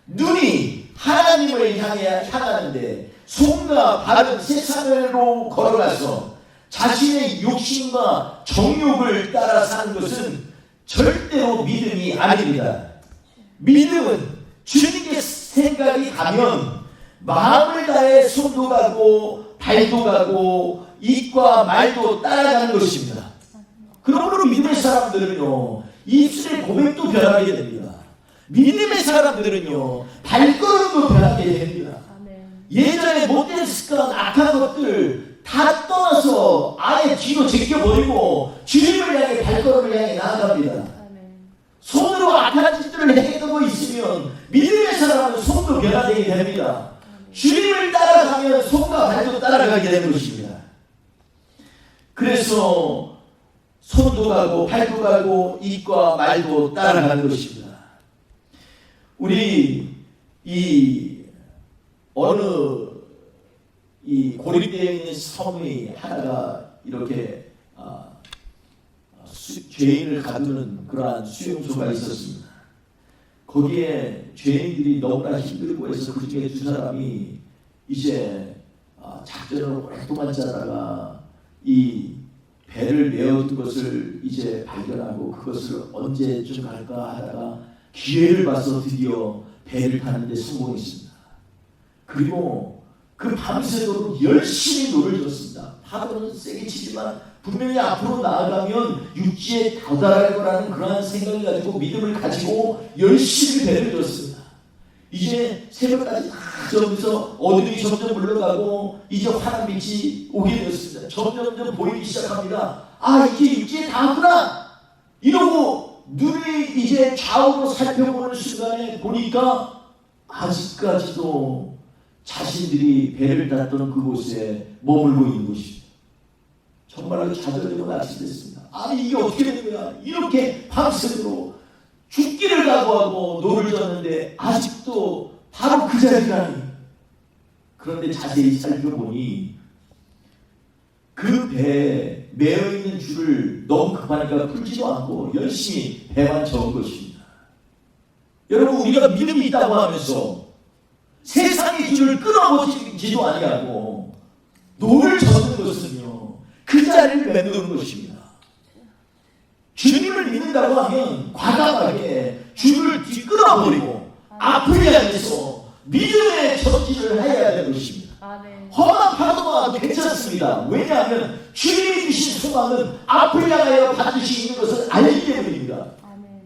눈이 하나님을 향하는데 손과 발은 세상으로 걸어가서 자신의 욕심과 정욕을 따라 사는 것은 절대로 믿음이 아닙니다. 믿음은 주님께 생각이 가면 마음을 다해 손도 가고 발도 가고 입과 말도 따라가는 것입니다. 그러므로 믿음의 사람들은요, 입술의 고백도 변하게 됩니다. 믿음의 사람들은요, 발걸음도 변하게 됩니다. 예전에 못된 습관, 악한 것들 다 떠나서 아예 뒤로 제껴버리고 주님을 향해 발걸음을 향해 나아갑니다. 손으로 악한 짓들을 행하고 있으면 믿음의 사람은 손도 변화되게 됩니다. 주님을 따라가면 손과 발도 따라가게 되는 것입니다. 그래서 손도 가고 발도 가고 입과 말도 따라가는 것입니다. 우리 어느 고립되어 있는 섬이 하나가 이렇게 죄인을 가두는 그러한 수용소가 있었습니다. 거기에 죄인들이 너무나 힘들고 해서 그 중에 두 사람이 이제 작전을 오랫동안 짜다가 이 배를 메어둔 것을 이제 발견하고 그것을 언제쯤 갈까 하다가 기회를 봐서 드디어 배를 타는 데 성공했습니다. 그리고 그 밤새도록 열심히 노를 졌습니다. 파도는 세게 치지만 분명히 앞으로 나아가면 육지에 도달할 거라는 그러한 생각을 가지고 믿음을 가지고 열심히 배를 졌습니다. 이제 새벽까지 다 저기서 어둠이 점점 물러가고 이제 환한 빛이 오게 되었습니다. 점점 보이기 시작합니다. 아, 이제 육지에 닿았구나 이러고 눈을 이제 좌우로 살펴보는 순간에 보니까 아직까지도 자신들이 배를 탔던 그곳에 머물고 있는 것입니다. 정말로 좌절되고 낙심됐습니다. 아니 이게 어떻게 되는 거야? 이렇게 밤새도록 죽기를 각오하고 노를 졌는데 아직도 바로 그 자리라니. 그런데 자세히 살펴보니 그 배에 매어있는 줄을 너무 급하니까 풀지도 않고 열심히 배만 저은 것입니다. 여러분, 우리가 믿음이 있다고 하면서 세상의 줄을 끊어보지도 아니하고 노를 젓는 것은요, 그 자리를 맴도는 것입니다. 주님을 믿는다고 하면 과감하게 줄을 끊어버리고 앞을 향해서 믿음의 전진을 해야 되는 것입니다. 험한 파도가 와도 괜찮습니다. 왜냐하면 주님이 주신 소망은 앞을 향하여 반드시 있는 것을 알기 때문입니다.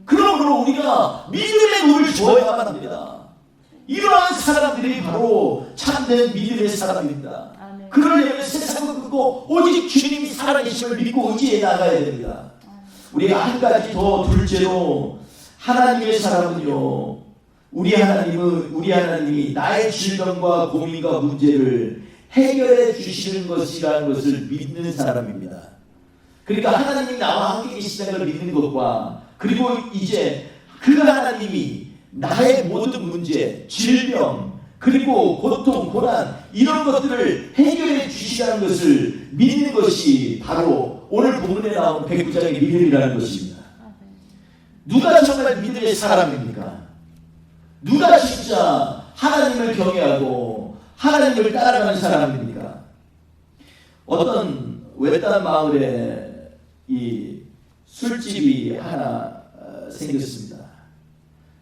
그러므로 우리가 믿음의 눈을 주어야만 합니다. 이러한 사람들이 바로 참된 믿음의 사람입니다. 그러려면 세상을 끊고 오직 주님이 살아계심을 믿고 의지해 나가야 됩니다. 우리가 한 가지 더 둘째로, 하나님의 사람은요, 우리 하나님이 나의 질병과 고민과 문제를 해결해 주시는 것이라는 것을 믿는 사람입니다. 그러니까 하나님이 나와 함께 계시다는 걸 믿는 것과, 그리고 이제 그 하나님이 나의 모든 문제, 질병, 그리고 고통, 고난, 이런 것들을 해결해 주시라는 것을 믿는 것이 바로 오늘 본문에 나온 백부장의 믿음이라는 것입니다. 누가 정말 믿음의 사람입니까? 누가 진짜 하나님을 경외하고 하나님을 따라가는 사람입니까? 어떤 외딴 마을에 이 술집이 하나 생겼습니다.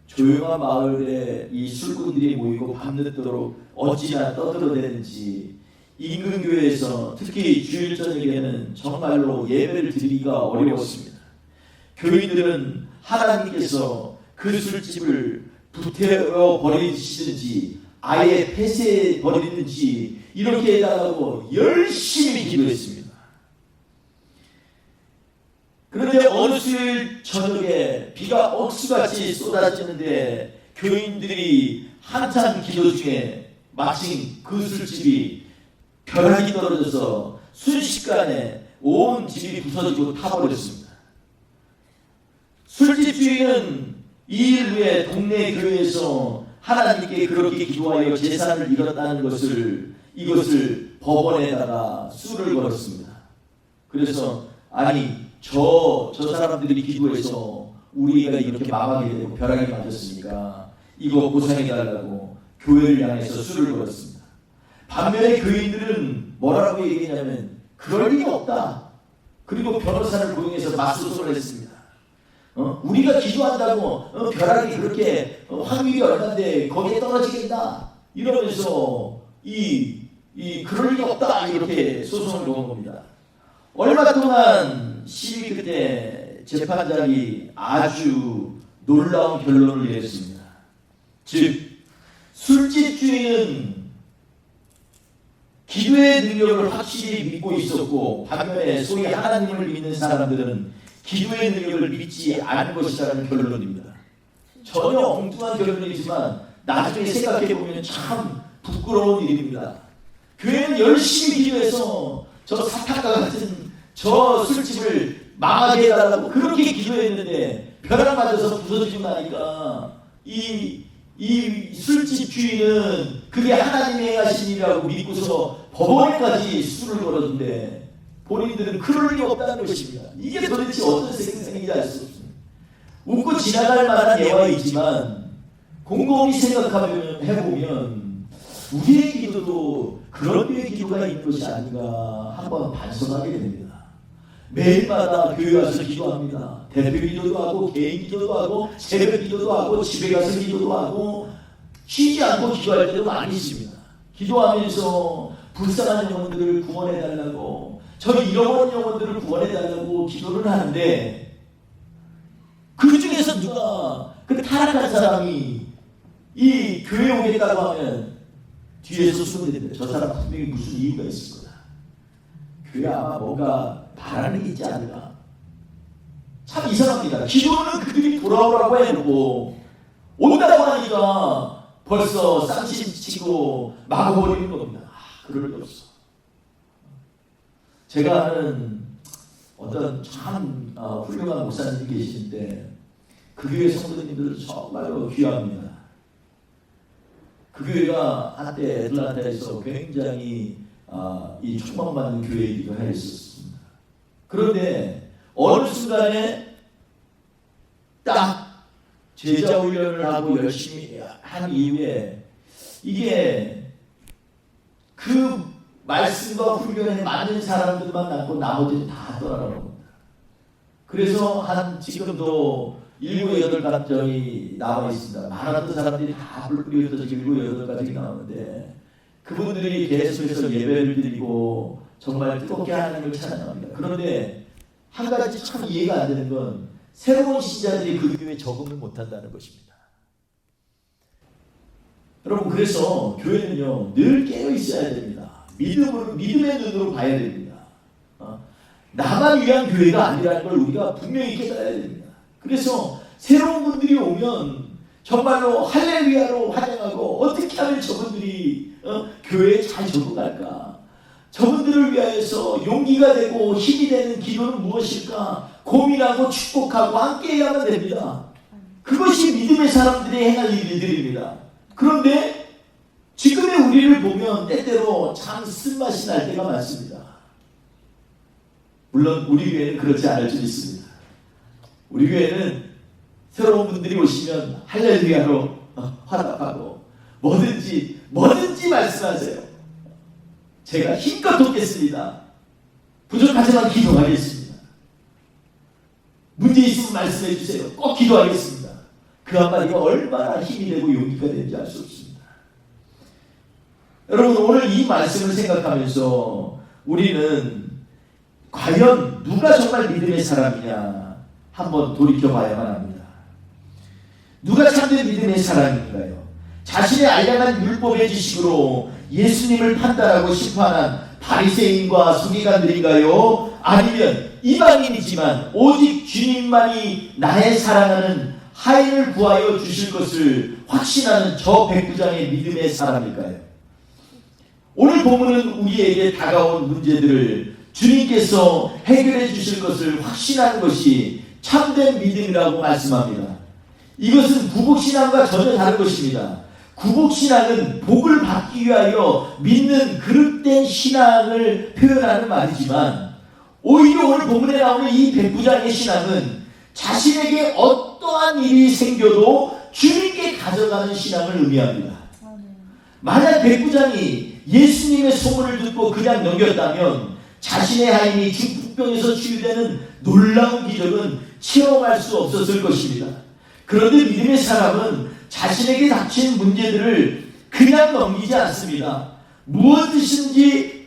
조용한 마을에 이 술꾼들이 모이고 밤늦도록 어찌나 떠들어대는지 인근 교회에서 특히 주일 저녁에는 정말로 예배를 드리기가 어려웠습니다. 교인들은 하나님께서 그 술집을 불태워 버리시든지 아예 폐쇄해 버리든지 이렇게 해달라고 열심히 기도했습니다. 그런데 어느 수요일 저녁에 비가 억수같이 쏟아지는데 교인들이 한참 기도 중에 마침 그 술집이 벼락이 떨어져서 순식간에 온 집이 부서지고 타버렸습니다. 술집 주인은 2일 후에 동네 교회에서 하나님께 그렇게 기도하여 재산을 잃었다는 이것을 법원에다가 수를 걸었습니다. 그래서 아니 저 사람들이 기도해서 우리가 이렇게 망하게 되고 벼락이 맞았으니까 이거 보상해달라고 교회를 향해서 수를 걸었습니다. 반면에 교인들은 뭐라고 얘기했냐면 그럴 리가 없다. 그리고 변호사를 고용해서 맞소송을 했습니다. 우리가 기도한다고 벼락이 그렇게 확률이 얼마인데 거기에 떨어지겠나 이러면서 그럴 리가 없다 이렇게 소송을 놓은 겁니다. 얼마 동안 시위 끝에 재판장이 아주 놀라운 결론을 내렸습니다. 즉 술집주인은 기도의 능력을 확실히 믿고 있었고 반면에 소위 하나님을 믿는 사람들은 기도의 능력을 믿지 않은 것이라는 결론입니다. 전혀 엉뚱한 결론이지만 나중에 생각해보면 참 부끄러운 일입니다. 교회는 열심히 기도해서 저 사탄과 같은 저 술집을 망하게 해달라고 그렇게 기도했는데 벼락 맞아서 부서지고 나니까 이 술집 주인은 그게 하나님이 행하신 일이라고 믿고서 법원에까지 수를 걸었는데 본인들은 그럴 리 없다는 것입니다. 이게 도대체 어떤 생각인지 알 수 없습니다. 웃고 지나갈 만한 예화이지만 곰곰이 해보면 우리의 기도도 그런 류의 기도가 있는 것이 아닌가 한번 반성하게 됩니다. 매일마다 교회 와서 기도합니다. 대표 기도도 하고 개인 기도도 하고 새벽 기도도 하고 집에 가서 기도도 하고 쉬지 않고 기도할 때도 많이 있습니다. 기도하면서 불쌍한 영혼들을 구원해달라고 저희 잃어버린 영혼들을 구원해달라고 기도를 하는데 그 중에서 누가 그 타락한 사람이 이 교회 오겠다고 하면 뒤에서 숨어대는데 저 사람 분명히 무슨 이유가 있을 거다. 교회 아마 뭔가 바라는 게 있지 않을까. 참 이상합니다. 기도는 그들이 돌아오라고 해놓고 온다고 하니까 벌써 쌍심치고 막아버리는 겁니다. 그럴 리 없어. 제가 아는 어떤 참 훌륭한 목사님이 계시는데 그 교회 성도님들 정말로 귀합니다. 그 교회가 한때 애틀란타에서 굉장히 이 축복받는 교회이기도 했었습니다. 그런데 어느 순간에 딱 제자 훈련을 하고 열심히 한 이후에 이게 그 말씀과 훈련에 맞는 사람들만 남고 나머지는 다 떠나는 겁니다. 그래서 지금도 7, 8가정이 나와 있습니다. 많았던 사람들이 다 불끈이 흩어져 7, 8가정이 나오는데 그분들이 계속해서 예배를 드리고 정말 뜨겁게 하나님을 찬양합니다. 그런데 한 가지 참 이해가 안 되는 건 새로운 신자들이 그 교회에 적응을 못한다는 것입니다. 여러분 그래서 교회는요 늘 깨어 있어야 됩니다. 믿음의 눈으로 봐야 됩니다. 나만 위한 교회가 아니라는 걸 우리가 분명히 깨달아야 됩니다. 그래서 새로운 분들이 오면 정말로 할렐루야로 환영하고 어떻게 하면 저분들이 교회에 잘 적응할까? 저분들을 위하여서 용기가 되고 힘이 되는 기도는 무엇일까? 고민하고 축복하고 함께 해야만 됩니다. 그것이 믿음의 사람들이 행할 일들입니다. 그런데 지금의 우리를 보면 때때로 참 쓴맛이 날 때가 많습니다. 물론 우리 교회는 그렇지 않을 수 있습니다. 우리 교회는 새로운 분들이 오시면 할렐루야로 화답하고 뭐든지 말씀하세요. 제가 힘껏 돕겠습니다. 부족하지만 기도하겠습니다. 문제 있으면 말씀해 주세요. 꼭 기도하겠습니다. 그 한마디가 얼마나 힘이 되고 용기가 되는지 알 수 없습니다. 여러분 오늘 이 말씀을 생각하면서 우리는 과연 누가 정말 믿음의 사람이냐 한번 돌이켜봐야만 합니다. 누가 참된 믿음의 사람인가요? 자신의 알량한 율법의 지식으로 예수님을 판단하고 심판한 바리새인과 서기관들인가요? 아니면 이방인이지만 오직 주님만이 나의 사랑하는 하인을 구하여 주실 것을 확신하는 저 백부장의 믿음의 사람일까요? 오늘 본문은 우리에게 다가온 문제들을 주님께서 해결해 주실 것을 확신하는 것이 참된 믿음이라고 말씀합니다. 이것은 구복신앙과 전혀 다른 것입니다. 구복신앙은 복을 받기 위하여 믿는 그릇된 신앙을 표현하는 말이지만 오히려 오늘 본문에 나오는 이 백부장의 신앙은 자신에게 어떠한 일이 생겨도 주님께 가져가는 신앙을 의미합니다. 만약 백부장이 예수님의 소문을 듣고 그냥 넘겼다면 자신의 하인이 중풍병에서 치유되는 놀라운 기적은 체험할 수 없었을 것입니다. 그런데 믿음의 사람은 자신에게 닥친 문제들을 그냥 넘기지 않습니다.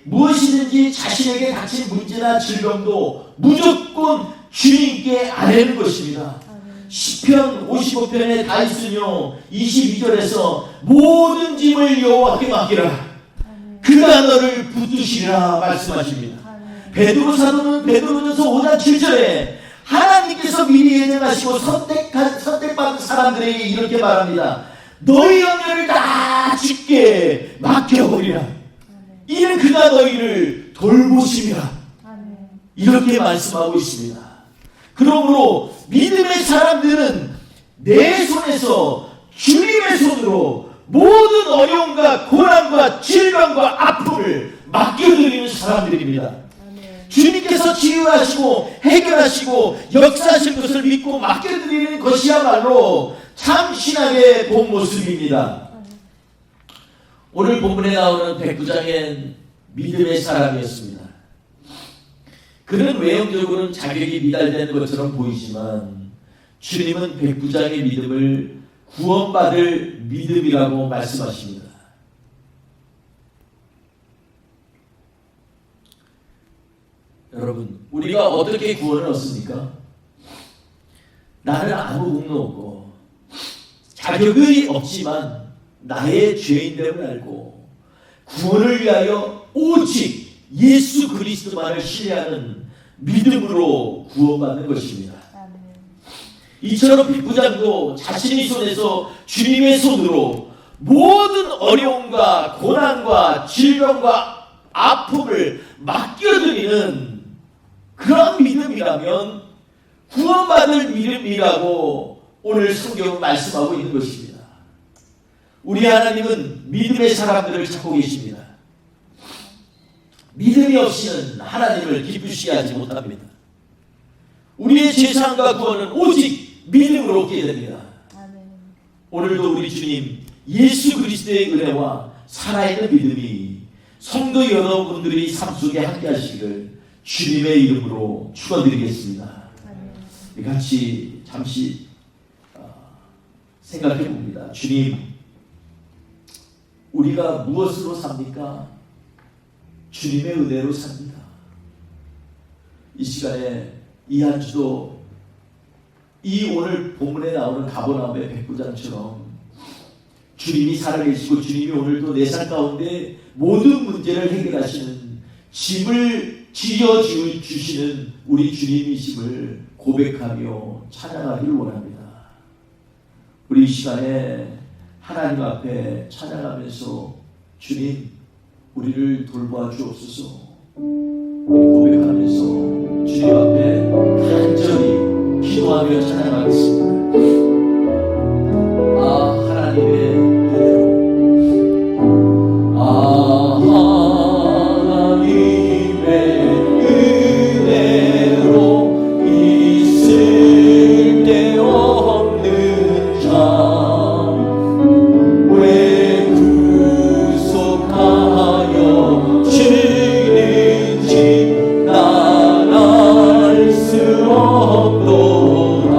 무엇이든지 자신에게 닥친 문제나 질병도 무조건 주님께 아뢰는 것입니다. 시편 55편의 다윗은요 22절에서 모든 짐을 여호와께 맡기라 그가 너를 붙드시리라 말씀하십니다. 베드로 사도는 베드로전서 5장 7절에 하나님께서 미리 예정하시고 선택받은 사람들에게 이렇게 말합니다. 너희 영역을 다 주께 맡겨버리라. 이는 그가 너희를 돌보심이라. 이렇게 말씀하고 있습니다. 그러므로 믿음의 사람들은 내 손에서 주님의 손으로 모든 어려움과 고난과 질병과 아픔을 맡겨드리는 사람들입니다. 주님께서 치유하시고 해결하시고 역사하실 것을 믿고 맡겨드리는 것이야말로 참 신앙의 본 모습입니다. 오늘 본문에 나오는 백부장은 믿음의 사람이었습니다. 그는 외형적으로는 자격이 미달되는 것처럼 보이지만 주님은 백부장의 믿음을 구원받을 믿음이라고 말씀하십니다. 여러분, 우리가 어떻게 구원을 얻습니까? 나는 아무 공로 없고 자격이 없지만 나의 죄인됨을 알고 구원을 위하여 오직 예수 그리스도만을 신뢰하는 믿음으로 구원받는 것입니다. 이처럼 백부장도 자신의 손에서 주님의 손으로 모든 어려움과 고난과 질병과 아픔을 맡겨드리는 그런 믿음이라면 구원받을 믿음이라고 오늘 성경은 말씀하고 있는 것입니다. 우리 하나님은 믿음의 사람들을 찾고 계십니다. 믿음이 없이는 하나님을 기쁘시게 하지 못합니다. 우리의 죄사함과 구원은 오직 믿음으로 얻게 됩니다. 오늘도 우리 주님 예수 그리스도의 은혜와 살아있는 믿음이 성도 여러분들이 삶 속에 함께 하시기를 주님의 이름으로 축원드리겠습니다. 같이 잠시 생각해 봅니다. 주님, 우리가 무엇으로 삽니까? 주님의 은혜로 삽니다. 이 시간에 이 한 주도 이 오늘 본문에 나오는 가버나움의 백부장처럼 주님이 살아계시고 주님이 오늘도 내 삶 가운데 모든 문제를 해결하시는 짐을 지어주시는 우리 주님이심을 고백하며 찬양하기를 원합니다. 우리 이 시간에 하나님 앞에 찬양하면서 주님 우리를 돌보아 주옵소서 우리 고백하면서 주님 앞에 간절히 기도하며 찬양하겠습니다. 아 하나님의 은혜로 하나님의 은혜로 있을 데 없는 자 왜 구속하여 주는지 난 알 수 없도다.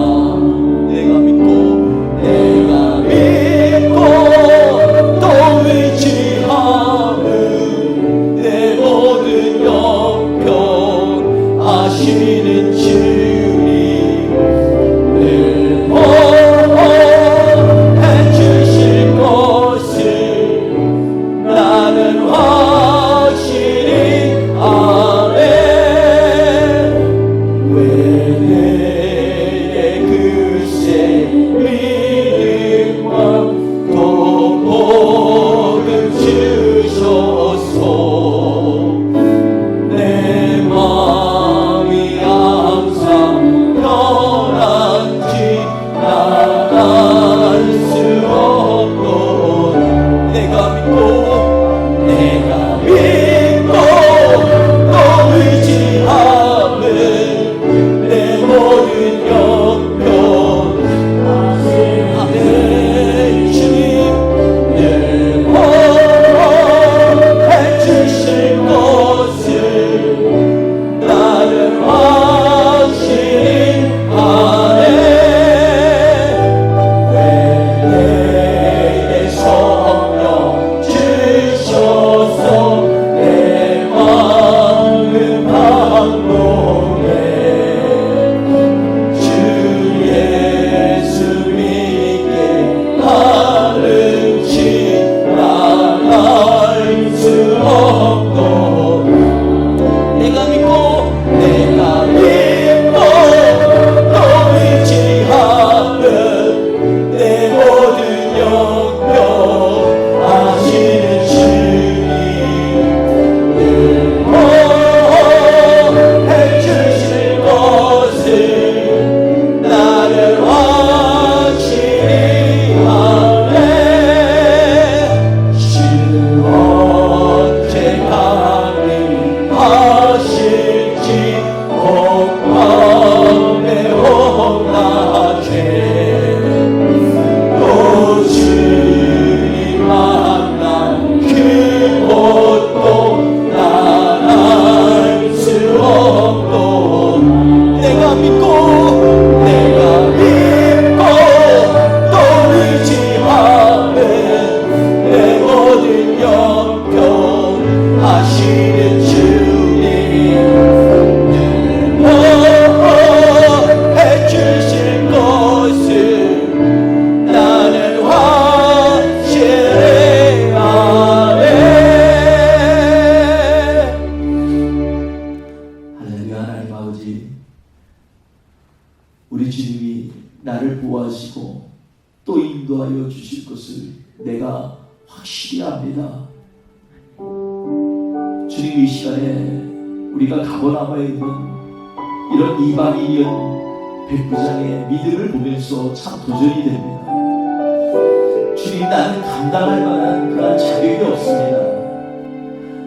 보호하시는 주님 보호해 주실 것을 나는 확신하네. 할렐루야. 하나님 아버지, 우리 주님이 나를 보호하시고 또 인도하여 주실 것을 내가 확실히 압니다. 주님, 이 시간에 우리가 가버나움에 있는 이런 이방인이온 백부장의 믿음을 보면서 참 도전이 됩니다. 주님, 나는 감당할 만한 그런 자격이 없습니다.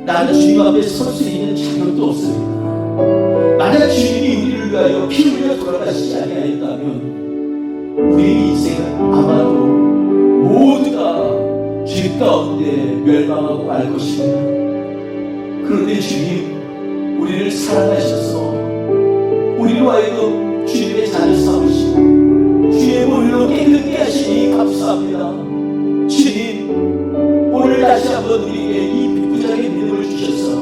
나는 주님 앞에 설 수 있는 자격도 없습니다. 만약 주님이 우리를 위하여 피 흘려 돌아가시지 아니하였다면 우리의 인생은 아마도 모두가 죄 가운데 멸망하고 말 것입니다. 그런데 주님, 우리를 사랑하셔서 우리로 하여금 주님의 자녀 삼으시고 주의 물로 깨끗게 하시니 감사합니다. 주님, 오늘 다시 한번 우리에게 이 백부장의 믿음을 주셔서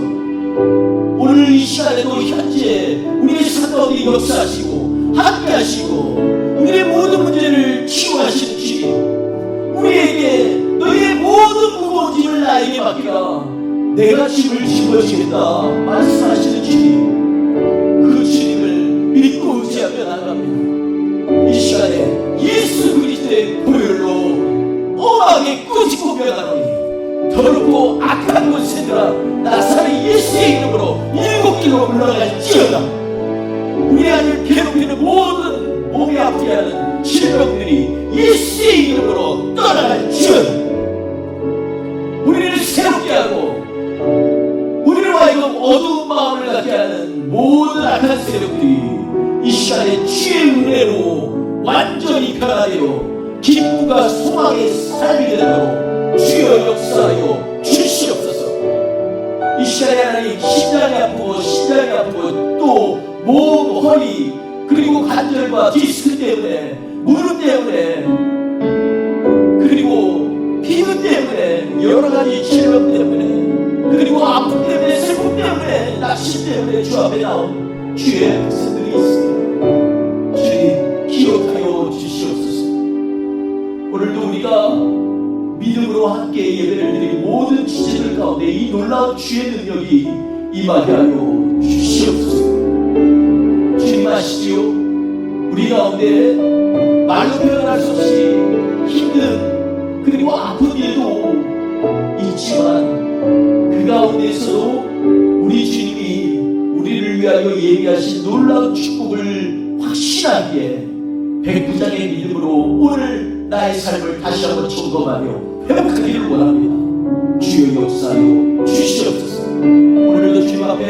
오늘 이 시간에도 현재 우리의 삶 가운데 역사하시고 함께 하시고 우리의 모든 문제를 치유하시는 주님, 우리에게 너희의 모든 무거운 짐을 나에게 맡기라, 내가 짐을 짊어지겠다 말씀하시는 주님, 그 주님을 믿고 의지하며 나갑니다. 이 시간에 예수 그리스도의 보혈로 엄하게 꾸짖고 명하노니 더럽고 악한 것들아 나사렛 예수의 이름으로 7길로 물러갈지어다. 우리 안을 괴롭히는 모든 몸이 아프게 하는 질병들이 예수의 이름으로 떠나갈지어다. 우리를 새롭게 하고 우리로 하여금 어두운 마음을 갖게 하는 모든 악한 세력들이 이 시간에 주의 은혜로 완전히 변화되어 기쁨과 소망의 삶이 되도록 주여 역사하여 주시옵소서. 이 시간에 하나님, 심장이 아프고 또 몸, 허리, 그리고 관절과 디스크 때문에, 무릎 때문에, 그리고 피부 때문에, 여러 가지 질병 때문에, 그리고 아픔 때문에, 슬픔 때문에, 낙심 때문에 주 앞에 나온 주의 백성들이 있습니다. 주님, 기억하여 주시옵소서. 오늘도 우리가 믿음으로 함께 예배를 드린 모든 지체들 가운데 이 놀라운 주의 능력이 임하게 하여 주시옵소서. 주님 아시지요? 우리 가운데 말로 표현할 수 없이 힘든 그리고 아픈 일도 있지만 그 가운데서도 우리 주님이 우리를 위하여 예비하신 놀라운 축복을 확신하기에 백부장의 믿음으로 오늘 나의 삶을 다시 한번 점검하며 회복하기를 원합니다. 주여 역사하여 주시옵소서. 오늘도 주님 앞에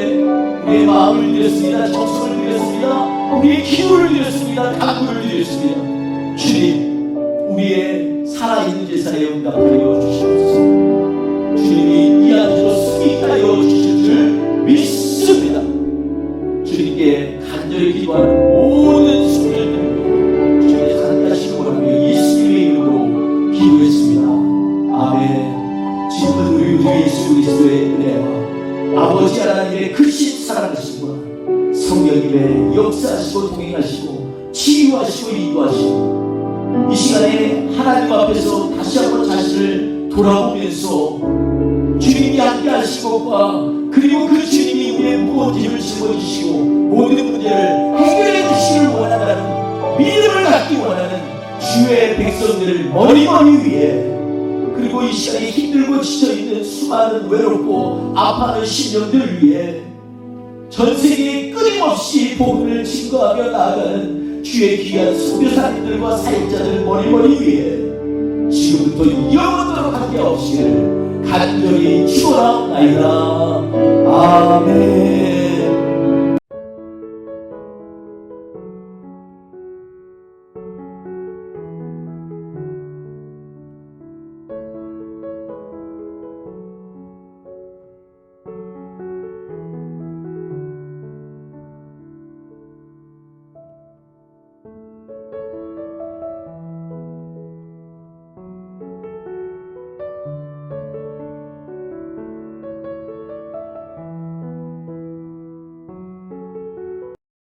우리의 마음을 드렸습니다. 정성을 드렸습니다. 우리의 기도를 드렸습니다. 간구를 드렸습니다. 주님, 우리의 살아있는 제사에 응답하여 주시옵소서. 주님이 이 안으로 승리하여 주실 줄 믿습니다. 주님께 간절히 기도하는 모든 성도들 주님의 함께하시기 원하며 예수님의 이름으로 기도했습니다. 아멘. 지금은 우리 주 예수 그리스도의 은혜와 아버지 하나님의 크신 사랑하심과 성령님의 역사하시고 동행하시고 치유하시고 인도하시고 이 시간에 하나님 앞에서 다시 한번 자신을 돌아보면서 주님이 함께 하시고과 그리고 그 주님이 우리의 무거운 짐을 짊어지시고 모든 문제를 해결해 주시기를 원한다는 믿음을 갖기 원하는 주의 백성들을 머리 위에, 그리고 이 시간에 힘들고 지쳐있는 수많은 외롭고 아파하는 심령들을 위해 전 세계에 끊임없이 복음을 증거하며 나아가는 주의 귀한 선교사님들과 사역자들 머리 위에 지금부터 영원토록 함께 하시기를 간절히 축원하옵나이다. 아멘.